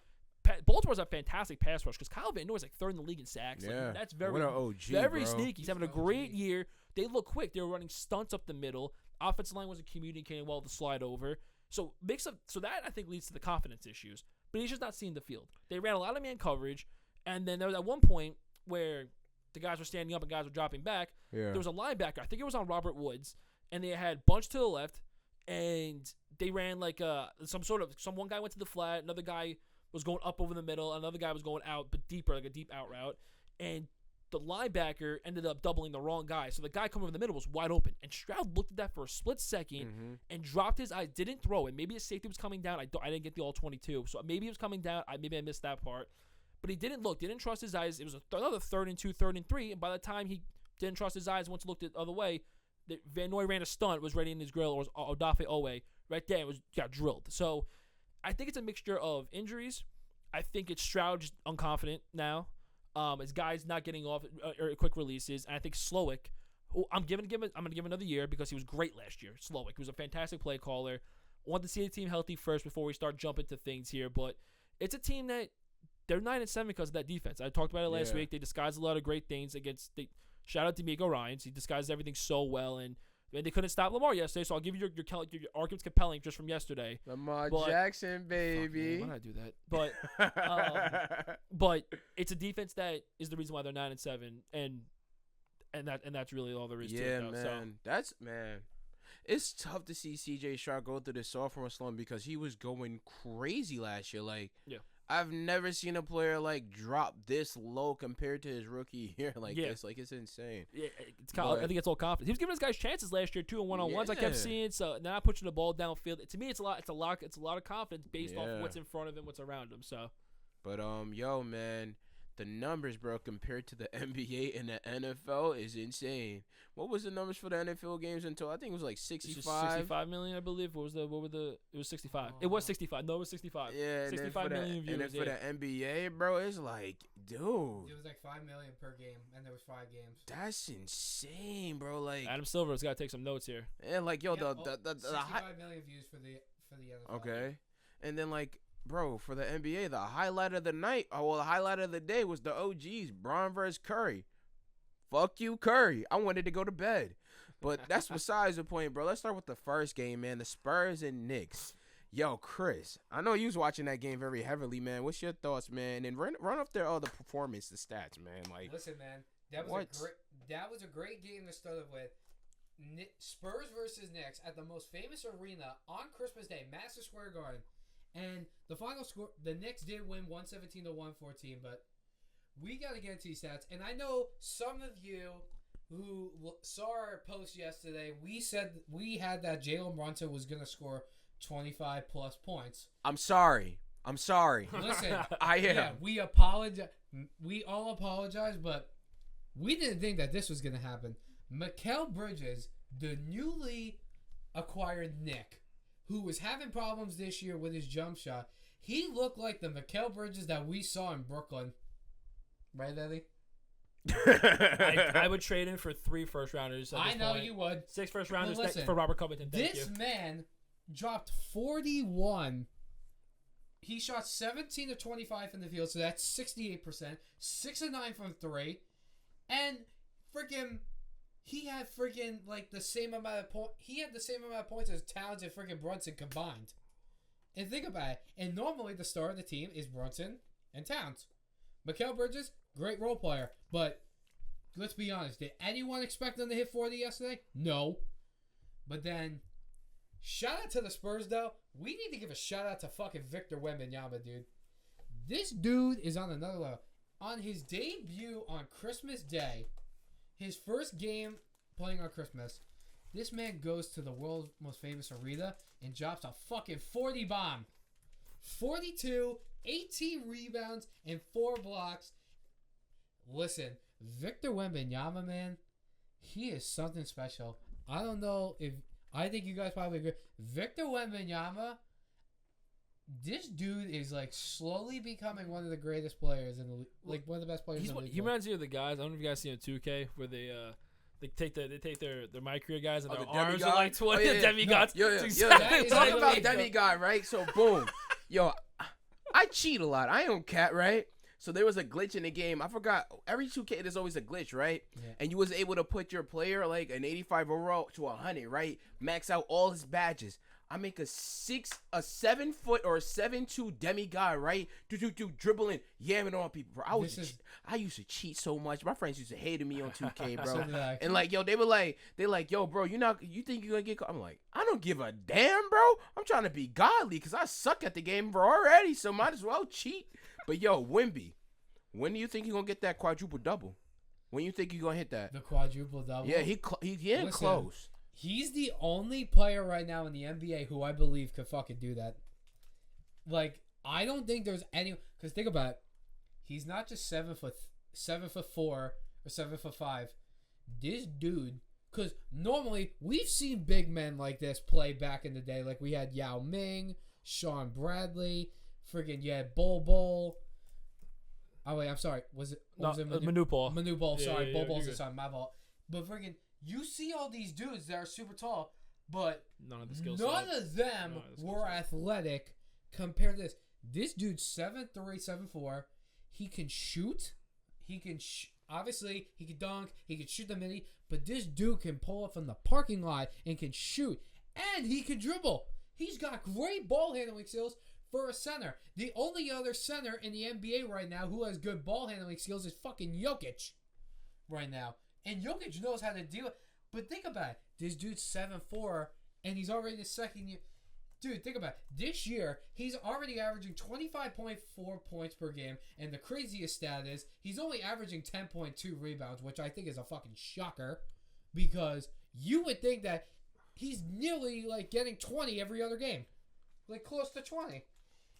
Baltimore's a fantastic pass rush because Kyle Van Noy is like 3rd in the league in sacks. Yeah, like, that's what an OG, very bro. sneaky. He's having a great year. They look quick. They were running stunts up the middle. Offensive line wasn't communicating well to slide over. So that I think leads to the confidence issues. But he's just not seeing the field. They ran a lot of man coverage, and then there was at one point where the guys were standing up and guys were dropping back. Yeah. There was a linebacker. I think it was on Robert Woods, and they had bunch to the left, and they ran like one guy went to the flat, another guy was going up over the middle, another guy was going out but deeper, like a deep out route, and the linebacker ended up doubling the wrong guy. So the guy coming over the middle was wide open, and Stroud looked at that for a split second and dropped his eyes, didn't throw it. Maybe his safety was coming down. I didn't get the all 22, so maybe he was coming down. Maybe I missed that part. But he didn't look, didn't trust his eyes. It was another 3rd and 2, 3rd and 3, and by the time he didn't trust his eyes, once looked the other way, Van Noy ran a stunt, was ready in his grill, or was Odafe Owe right there, got drilled. So I think it's a mixture of injuries. I think it's Stroud just unconfident now. His guys not getting off or quick releases, and I think Slowick, who I'm going to give another year because he was great last year. Slowick was a fantastic play caller. I want to see the team healthy first before we start jumping to things here, but it's a team that they're 9-7 because of that defense. I talked about it last week. They disguised a lot of great things against. Shout out to D'Amico Ryans. He disguised everything so well, and they couldn't stop Lamar yesterday. So I'll give you your arguments compelling just from yesterday. Lamar Jackson, baby. Why did I do that? But it's a defense that is the reason why they're 9-7, and that's really all there is to it. Yeah, man. So. It's tough to see C.J. Stroud go through this sophomore slump because he was going crazy last year. I've never seen a player drop this low compared to his rookie year this. It's insane. Yeah, I think it's all confidence. He was giving his guys chances last year too, in one-on-ones. I kept seeing, so they're not pushing the ball downfield. To me, it's a lot of confidence based off of what's in front of him, what's around him. So, but man, the numbers, bro, compared to the NBA and the NFL is insane. What was the numbers for the NFL games until I think it was 65? 65 million, I believe. It was 65. It was 65. No, it was 65. Yeah, 65 million viewers. And then for the NBA, bro, it's dude. It was 5 million per game, and there was 5 games. That's insane, bro. Adam Silver's got to take some notes here. And the 65 million views for the NFL. Okay, and then bro, for the NBA, the highlight of the night, the highlight of the day was the OGs, Bron versus Curry. Fuck you, Curry. I wanted to go to bed. But that's besides the point, bro. Let's start with the first game, man. The Spurs and Knicks. Yo, Chris, I know you was watching that game very heavily, man. What's your thoughts, man? And run up there all the performance, the stats, man. Listen, man, that was a great game to start with. Spurs versus Knicks at the most famous arena on Christmas Day, Madison Square Garden. And the final score, the Knicks did win 117 to 114, but we got to get into these stats. And I know some of you who saw our post yesterday, we said we had that Jalen Brunson was going to score 25 plus points. I'm sorry. Listen, I am. Yeah, we apologize. We all apologize, but we didn't think that this was going to happen. Mikal Bridges, the newly acquired Knick, who was having problems this year with his jump shot, he looked like the Mikal Bridges that we saw in Brooklyn. Right, Eddie? I would trade in for 3 first rounders. I know you would. 6 first rounders listen, for Robert Covington. Thank this you. man dropped 41. He shot 17 to 25 from the field, so that's 68%. 6 of 9 from 3. And freaking, he had freaking like the same amount of points. He had the same amount of points as Towns and freaking Brunson combined. And think about it. And normally the star of the team is Brunson and Towns. Mikal Bridges, great role player, but let's be honest. Did anyone expect them to hit 40 yesterday? No. But then, shout out to the Spurs though. We need to give a shout out to fucking Victor Wembanyama, dude. This dude is on another level. On his debut on Christmas Day, his first game playing on Christmas, this man goes to the world's most famous arena and drops a fucking 40 bomb. 42, 18 rebounds, and 4 blocks. Listen, Victor Wembanyama, man, he is something special. I don't know if... I think you guys probably agree. Victor Wembanyama, this dude is like slowly becoming one of the greatest players in the league. Like one of the best players in the league. He reminds me of the guys. I don't know if you guys see on 2K where they take their My Career guys and their arms are like 20 demigods. Talk about demigod, right? So boom, yo, I cheat a lot. I don't cat, right? So there was a glitch in the game. I forgot. Every 2K there's always a glitch, right? Yeah. And you was able to put your player like an 85 overall to 100, right? Max out all his badges. I make a 7 foot or a 7'2" demigod, right? Dribbling, yamming on people, bro. I used to cheat so much. My friends used to hate me on 2K, bro. And like, yo, they like, yo, bro, you think you're gonna get caught? I'm like, I don't give a damn, bro. I'm trying to be godly because I suck at the game, bro, already. So might as well cheat. But yo, Wemby, when do you think you're gonna get that quadruple double? When you think you're gonna hit that? The quadruple double? Yeah, he ain't close. He's the only player right now in the NBA who I believe could fucking do that. Like, I don't think there's any... Because think about it. He's not just 7'4" or 7'5". This dude... Because normally, we've seen big men like this play back in the day. Like, we had Yao Ming, Sean Bradley, friggin' you had Bol. Oh, wait, I'm sorry. Was it Manu Ball? Manu Ball, sorry. Bol Bol's the son, my fault. But friggin'... You see all these dudes that are super tall, but none of them were athletic compared to this. This dude's 7'3", 7'4". He can shoot. Obviously, he can dunk. He can shoot the mini. But this dude can pull up from the parking lot and can shoot. And he can dribble. He's got great ball handling skills for a center. The only other center in the NBA right now who has good ball handling skills is fucking Jokic right now. And Jokic knows how to deal. But think about it. This dude's 7'4", and he's already in his second year. Dude, think about it. This year, he's already averaging 25.4 points per game. And the craziest stat is he's only averaging 10.2 rebounds, which I think is a fucking shocker. Because you would think that he's nearly like getting 20 every other game. Like close to 20.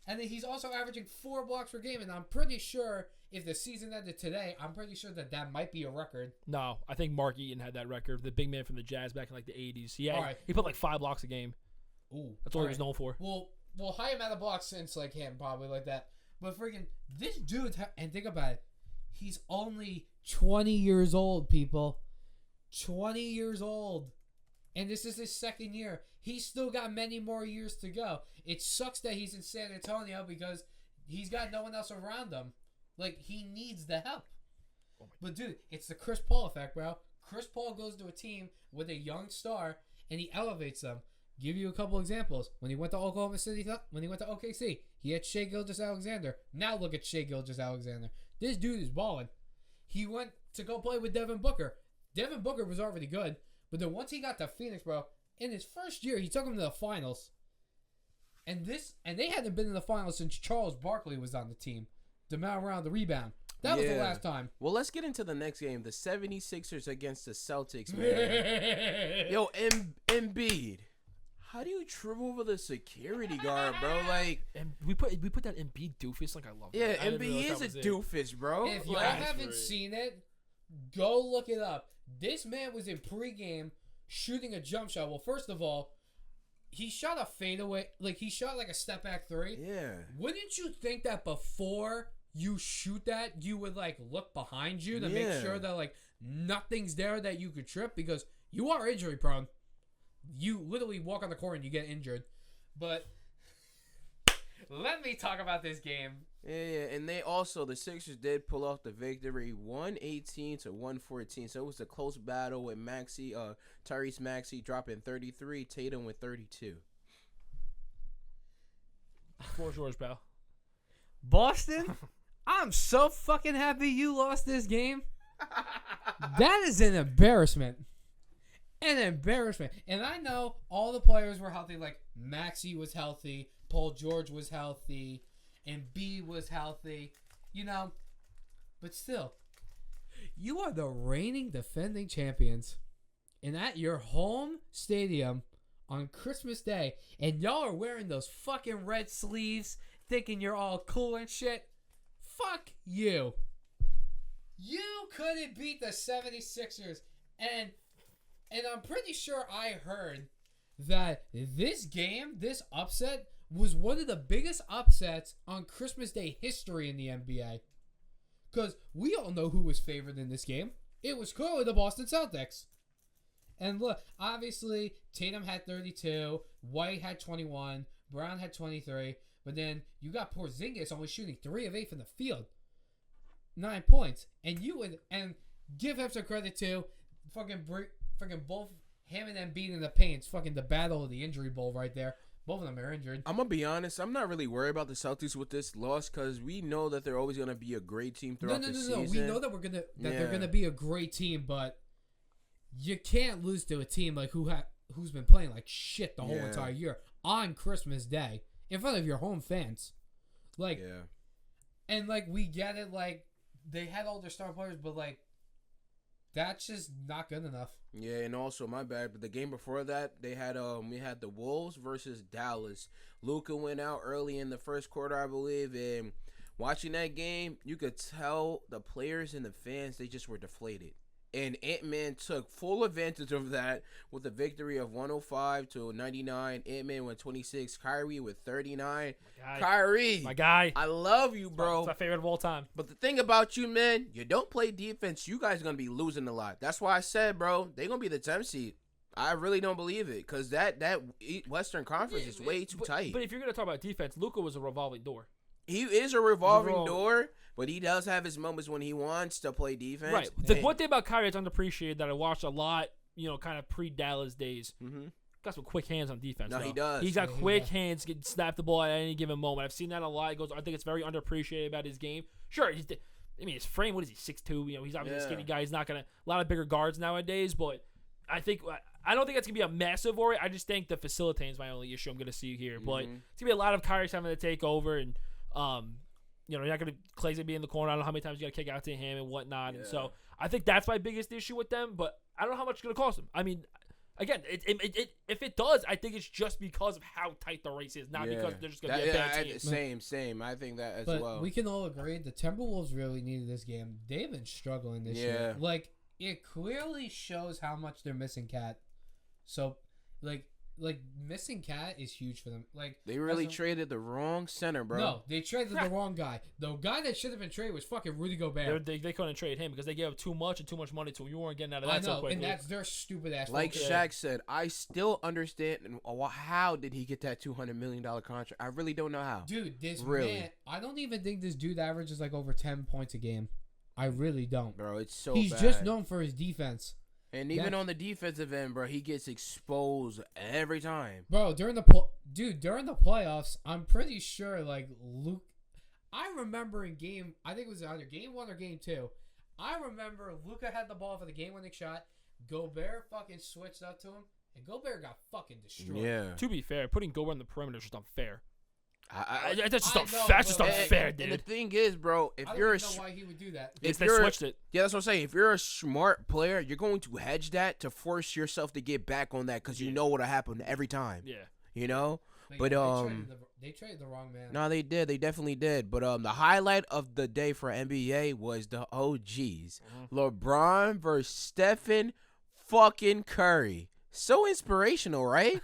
And then he's also averaging 4 blocks per game. And I'm pretty sure if the season ended today, I'm pretty sure that might be a record. No, I think Mark Eaton had that record. The big man from the Jazz back in like the 80s. Yeah, he put like 5 blocks a game. Ooh. That's all he was known for. Well, high amount of blocks since like him, probably like that. But freaking, this dude, and think about it. He's only 20 years old, people. 20 years old. And this is his second year. He's still got many more years to go. It sucks that he's in San Antonio because he's got no one else around him. Like, he needs the help. But, dude, it's the Chris Paul effect, bro. Chris Paul goes to a team with a young star, and he elevates them. Give you a couple examples. When he went to Oklahoma City, when he went to OKC, he had Shai Gilgeous-Alexander. Now look at Shai Gilgeous-Alexander. This dude is balling. He went to go play with Devin Booker. Devin Booker was already good, But then once he got to Phoenix, bro, in his first year, he took them to the finals. And they hadn't been in the finals since Charles Barkley was on the team. The man around the rebound. That was the last time. Well, let's get into the next game. The 76ers against the Celtics, man. Yo, Embiid. How do you trip over the security guard, bro? Like, And we put that Embiid doofus. Like, I love yeah, that. I didn't Embiid realize is that a was it. doofus, bro. If y'all Like, haven't seen it, go look it up. This man was in pregame shooting a jump shot. Well, first of all, he shot a fadeaway. Like, he shot like a step back three. yeah. Wouldn't you think that before you shoot that, you would like look behind you to make Yeah. sure that like nothing's there that you could trip, because you are injury prone. You literally walk on the court and you get injured. But let me talk about this game. Yeah, and the Sixers did pull off the victory, 118 to 114. So it was a close battle with Tyrese Maxey dropping 33, Tatum with 32. Floor's yours, pal. Boston, I'm so fucking happy you lost this game. That is an embarrassment. An embarrassment. And I know all the players were healthy. Like, Maxey was healthy. Paul George was healthy. And B was healthy. You know. But still, you are the reigning defending champions. And at your home stadium on Christmas Day. And y'all are wearing those fucking red sleeves, thinking you're all cool and shit. Fuck you. You couldn't beat the 76ers. And I'm pretty sure I heard that this game, this upset, was one of the biggest upsets on Christmas Day history in the NBA. Because we all know who was favored in this game. It was clearly the Boston Celtics. And look, obviously, Tatum had 32, White had 21, Brown had 23, but then you got Porzingis only shooting 3 of 8 from the field. 9 points. And give him some credit too. Fucking both him and Embiid in the paint. It's fucking the battle of the injury bowl right there. Both of them are injured. I'm going to be honest. I'm not really worried about the Celtics with this loss because we know that they're always going to be a great team throughout the season. No. We know that they're gonna be a great team, but you can't lose to a team like who's been playing like shit the whole entire year on Christmas Day in front of your home fans. Like, and like we get it. Like, they had all their star players, but like that's just not good enough. Yeah, and also my bad, but the game before that, we had the Wolves versus Dallas. Luka went out early in the first quarter, I believe, and watching that game, you could tell the players and the fans, they just were deflated. And Ant-Man took full advantage of that with a victory of 105 to 99. Ant-Man went 26. Kyrie with 39. Kyrie, my guy. I love you, bro. It's my favorite of all time. But the thing about you, man, you don't play defense. You guys are going to be losing a lot. That's why I said, bro, they're going to be the 10th seed. I really don't believe it because that Western Conference is way too tight. But if you're going to talk about defense, Luka was a revolving door. He is a revolving door, but he does have his moments when he wants to play defense. Right. The one thing about Kyrie that's underappreciated that I watched a lot, kind of pre-Dallas days. Mm-hmm. Got some quick hands on defense. No, though. he does. He's got quick hands, can snap the ball at any given moment. I've seen that a lot. I think it's very underappreciated about his game. Sure, his frame, what is he, 6'2"? He's obviously a skinny guy. He's not going to – a lot of bigger guards nowadays, but I don't think that's going to be a massive worry. I just think the facilitating is my only issue I'm going to see here. But it's going to be a lot of Kyrie having to take over and you're not going to – Clay's going to be in the corner. I don't know how many times you got to kick out to him and whatnot. Yeah. And so I think that's my biggest issue with them, but I don't know how much it's going to cost them. I mean, again, if it does, I think it's just because of how tight the race is, not because they're just going to be a bad team. Same. I think that as but well. We can all agree the Timberwolves really needed this game. They've been struggling this year. Like, it clearly shows how much they're missing Cat. So, like missing Cat is huge for them. Like, they really traded the wrong center, bro. No, they traded the wrong guy. The guy that should have been traded was fucking Rudy Gobert. They couldn't trade him because they gave up too much and too much money to him. You weren't getting out of that so quickly. And that's their stupid ass. Like Shaq said, I still understand how did he get that $200 million contract. I really don't know how. Dude, this man, I don't even think this dude averages like over 10 points a game. I really don't. Bro, it's so He's bad. just known for his defense. And even on the defensive end, bro, he gets exposed every time. Bro, during the playoffs, I'm pretty sure like Luke. I remember in I think it was either game 1 or game 2. I remember Luka had the ball for the game-winning shot. Gobert fucking switched up to him, and Gobert got fucking destroyed. Yeah. To be fair, putting Gobert on the perimeter is just unfair. I That's just I not know, that's just but- unfair, and the dude. thing is, bro, if I don't you're a even know why he would do that. Because if they you're switched it. yeah, that's what I'm saying. If you're a smart player, you're going to hedge that to force yourself to get back on that because you Yeah. know what'll happen every time. Yeah. You know. But, they traded the wrong man. No, they did. They definitely did. But the highlight of the day for NBA was the OGs. LeBron versus Stephen fucking Curry. So inspirational, right?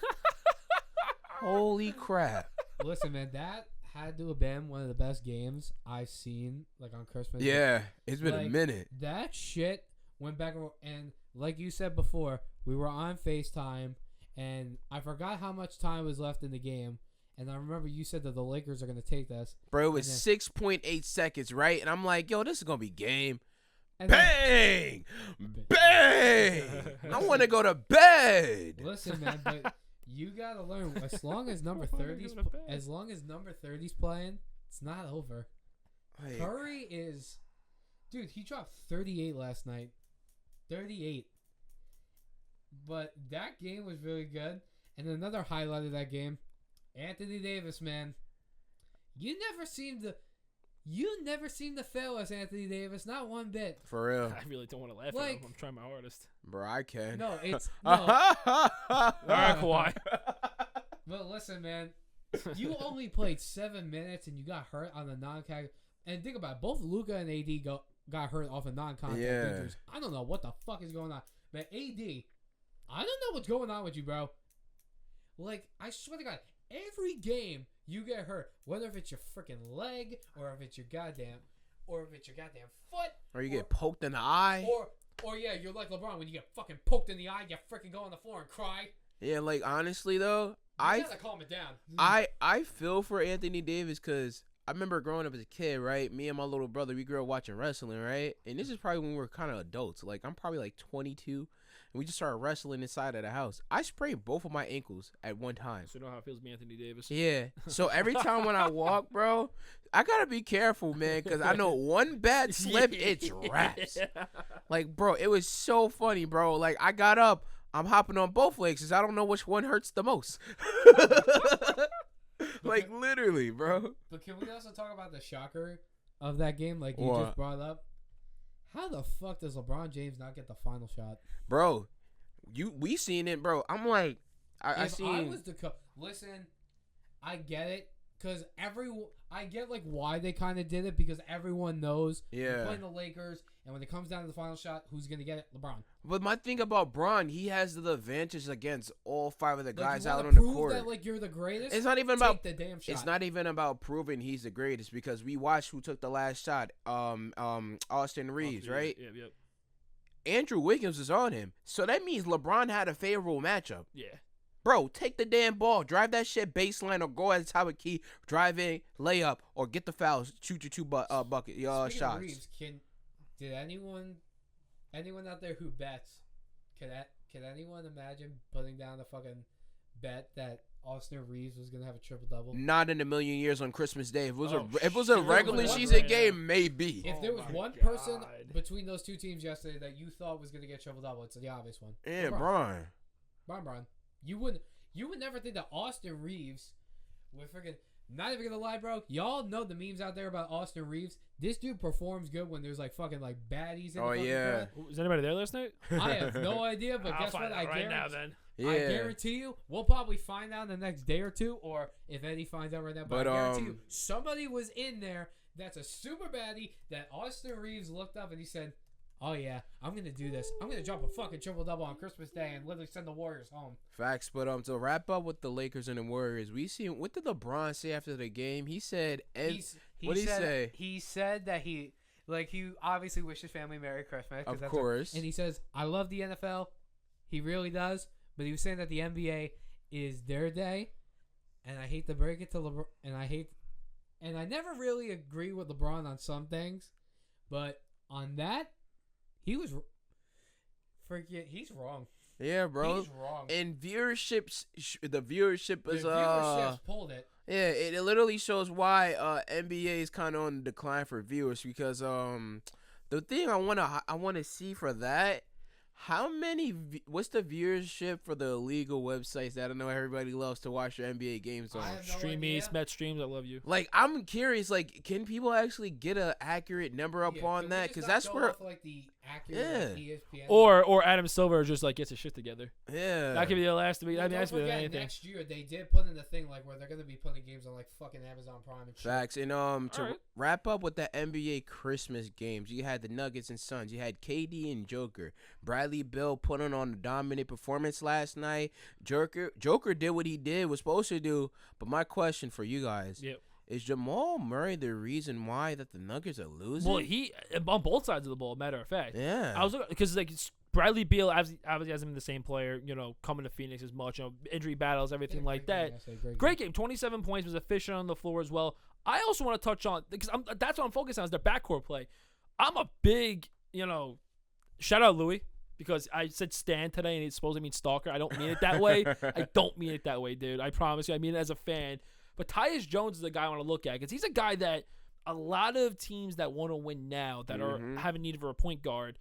Holy crap. Listen, man, that had to have been one of the best games I've seen, like on Christmas. Yeah, it's been a Like, minute. That shit went back and like you said before, we were on FaceTime, and I forgot how much time was left in the game. And I remember you said that the Lakers are going to take this. Bro, it was and 6.8 seconds, right? And I'm like, yo, this is going to be game. And then, Bang! Bang! I want to go to bed. listen, man, but you got to learn, as long as number I wanna 30's go to bed. as long as number 30's playing, it's not over. Like, Curry is, dude, he dropped 38 last night. 38. But that game was really good. And another highlight of that game, Anthony Davis, man. You never seem to fail us, Anthony Davis, not one bit. for real. I really don't want to laugh at Like- him. I'm trying my hardest. Bro, I can. No, it's no. All right, Kawhi. But listen, man, you only played 7 minutes and you got hurt on the non-contact. And think about it, both Luka and AD got hurt off of non-contact Yeah. injuries. I don't know what the fuck is going on, but AD, I don't know what's going on with you, bro. Like, I swear to God, every game you get hurt, whether if it's your freaking leg or if it's your goddamn foot, Or you get poked in the eye. or yeah, you're like LeBron when you get fucking poked in the eye, you freaking go on the floor and cry. Yeah, like, honestly, though, You I gotta calm it down. I feel for Anthony Davis because I remember growing up as a kid, right? Me and my little brother, we grew up watching wrestling, right? And this is probably when we were kind of adults. Like, I'm probably like 22, and we just started wrestling inside of the house. I sprained both of my ankles at one time. So you know how it feels to be Anthony Davis. Yeah. So every time when I walk, bro, I gotta be careful, man, because I know one bad slip, it's wraps. Like, bro, it was so funny, bro. Like, I got up, I'm hopping on both legs because I don't know which one hurts the most. Like, literally, bro. But can we also talk about the shocker of that game, like you What? just brought up? How the fuck does LeBron James not get the final shot? Bro, we seen it, bro. I'm like, I If seen. I was the listen, I get it because I get like why they kind of did it because everyone knows you're Yeah. playing the Lakers, and when it comes down to the final shot, who's gonna get it? LeBron. But my thing about Bron, he has the advantage against all five of the Like, guys you out wanna on the prove court. that like you're the greatest. It's not even Take about. the damn shot. It's not even about proving he's the greatest because we watched who took the last shot. Austin Reeves, right? Yep, yep. Andrew Wiggins was on him, so that means LeBron had a favorable matchup. Yeah. Bro, take the damn ball, drive that shit baseline, or go at the top of key, drive in, lay up, or get the fouls, shoot your two bucket Speaking of shots. Reeves, did anyone out there who bets can anyone imagine putting down a fucking bet that Austin Reeves was gonna have a triple double? Not in a million years on Christmas Day. If it was Oh, if it was a shit. regular If there was season one- game, maybe. If Oh there was my one person God. between those two teams yesterday that you thought was gonna get triple double, it's the obvious one. Yeah, LeBron. Bron. Bron. You would never think that Austin Reeves would freaking. Not even gonna lie, bro. Y'all know the memes out there about Austin Reeves. This dude performs good when there's like fucking like baddies in the Oh, fucking yeah. crowd. Was anybody there last night? I have no idea, but I'll guess find what? out I right guarantee. now then. Yeah. I guarantee you, we'll probably find out in the next day or two, or if Eddie finds out right now. But But, I guarantee you, somebody was in there that's a super baddie that Austin Reeves looked up and he said, "Oh yeah, I'm gonna do this. I'm gonna drop a fucking triple double on Christmas Day and literally send the Warriors home." Facts, but to wrap up with the Lakers and the Warriors, we see what did LeBron say after the game? He said, what did he say? He said that he obviously wished his family Merry Christmas. 'cause Of that's course. And he says, "I love the NFL." He really does, but he was saying that the NBA is their day, and I hate to break it to LeBron, and I never really agree with LeBron on some things, but on that, he's wrong. Yeah, bro. He's wrong. And the viewership is the viewership's pulled it. yeah, it literally shows why NBA is kind of on the decline for viewers because the thing I want to see for that What's the viewership for the illegal websites that I know everybody loves to watch their NBA games on? I have no Stream idea. East, Met Streams, I love you. Like, I'm curious, like, can people actually get an accurate number up Yeah, on can we that? just Because not that's go where, off, like, the accurate ESPN. Or Adam Silver just like gets his shit together. yeah. That could be the last week. Well, I mean, don't that's better than forget, anything. next year they did put in the thing like where they're gonna be putting games on like fucking Amazon Prime and shit. Facts. And to Alright. wrap up with the NBA Christmas games, you had the Nuggets and Suns. You had KD and Joker. Bradley Beal putting on a dominant performance last night. Joker did what he was supposed to do. But my question for you guys: Yep. Is Jamal Murray the reason why that the Nuggets are losing? Well, he on both sides of the ball. Matter of fact, yeah. I was looking because like Bradley Beal obviously hasn't been the same player. Coming to Phoenix as much. Injury battles, everything like that. Great game. 27 points, was efficient on the floor as well. I also want to touch on because that's what I'm focused on is their backcourt play. I'm a big shout out Louis because I said Stan today and it's supposed to mean stalker. I don't mean it that way. I don't mean it that way, dude. I promise you. I mean it as a fan. But Tyus Jones is the guy I want to look at because he's a guy that a lot of teams that want to win now that are having need for a point guard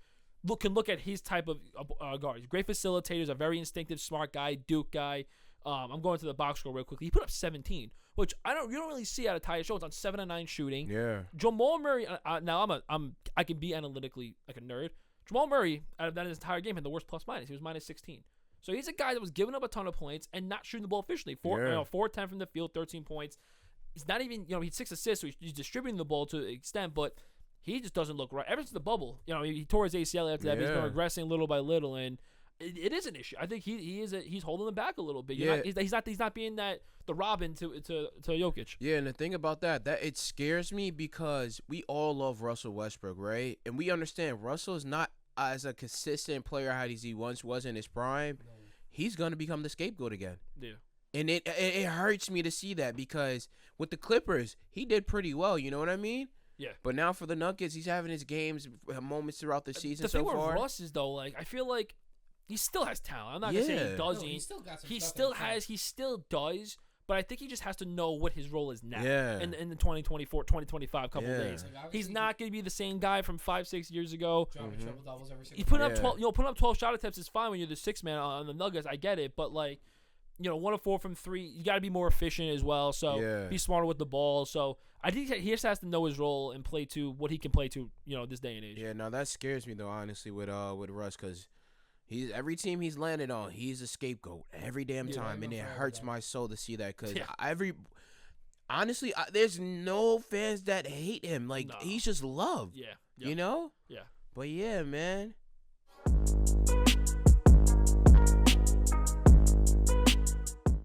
can look at his type of guard. He's a great facilitator. He's a very instinctive, smart guy, Duke guy. I'm going to the box score real quickly. He put up 17, which you don't really see out of Tyus Jones on 7 and 9 shooting. Yeah. Jamal Murray. Now I can be analytically like a nerd. Jamal Murray out of that entire game had the worst plus minus. He was minus 16. So he's a guy that was giving up a ton of points and not shooting the ball efficiently. 4-10 from the field, 13 points. He's not even, he had 6 assists, so he's distributing the ball to an extent, but he just doesn't look right. Ever since the bubble, he tore his ACL after that, but he's been regressing little by little, and it is an issue. I think he's holding them back a little bit. He's not being the Robin to Jokic. Yeah, and the thing about that it scares me because we all love Russell Westbrook, right? And we understand Russell is not as a consistent player as he once was in his prime. No. He's gonna become the scapegoat again. Yeah. And it hurts me to see that because with the Clippers, he did pretty well. You know what I mean? Yeah. But now for the Nuggets, he's having his moments throughout the season so far. The thing with Russ is, though, like, I feel like he still has talent. I'm not going to say he doesn't. No, he still got some he stuff still does, but I think he just has to know what his role is now in the 2024, 2025 couple days. Like, he's not going to be the same guy from 5-6 years ago. Dropping triple doubles every single He put up 12 shot attempts is fine when you're the 6th man on the Nuggets. I get it, but like, 1 of 4 from 3. You got to be more efficient as well. So be smarter with the ball. So I think he just has to know his role and play to what he can play to, this day and age. Yeah, now that scares me though, honestly, with Russ, because every team he's landed on, he's a scapegoat every damn time, and it hurts my soul to see that because honestly, there's no fans that hate him. Like he's just loved. Yeah. You know? Yeah. But yeah, man.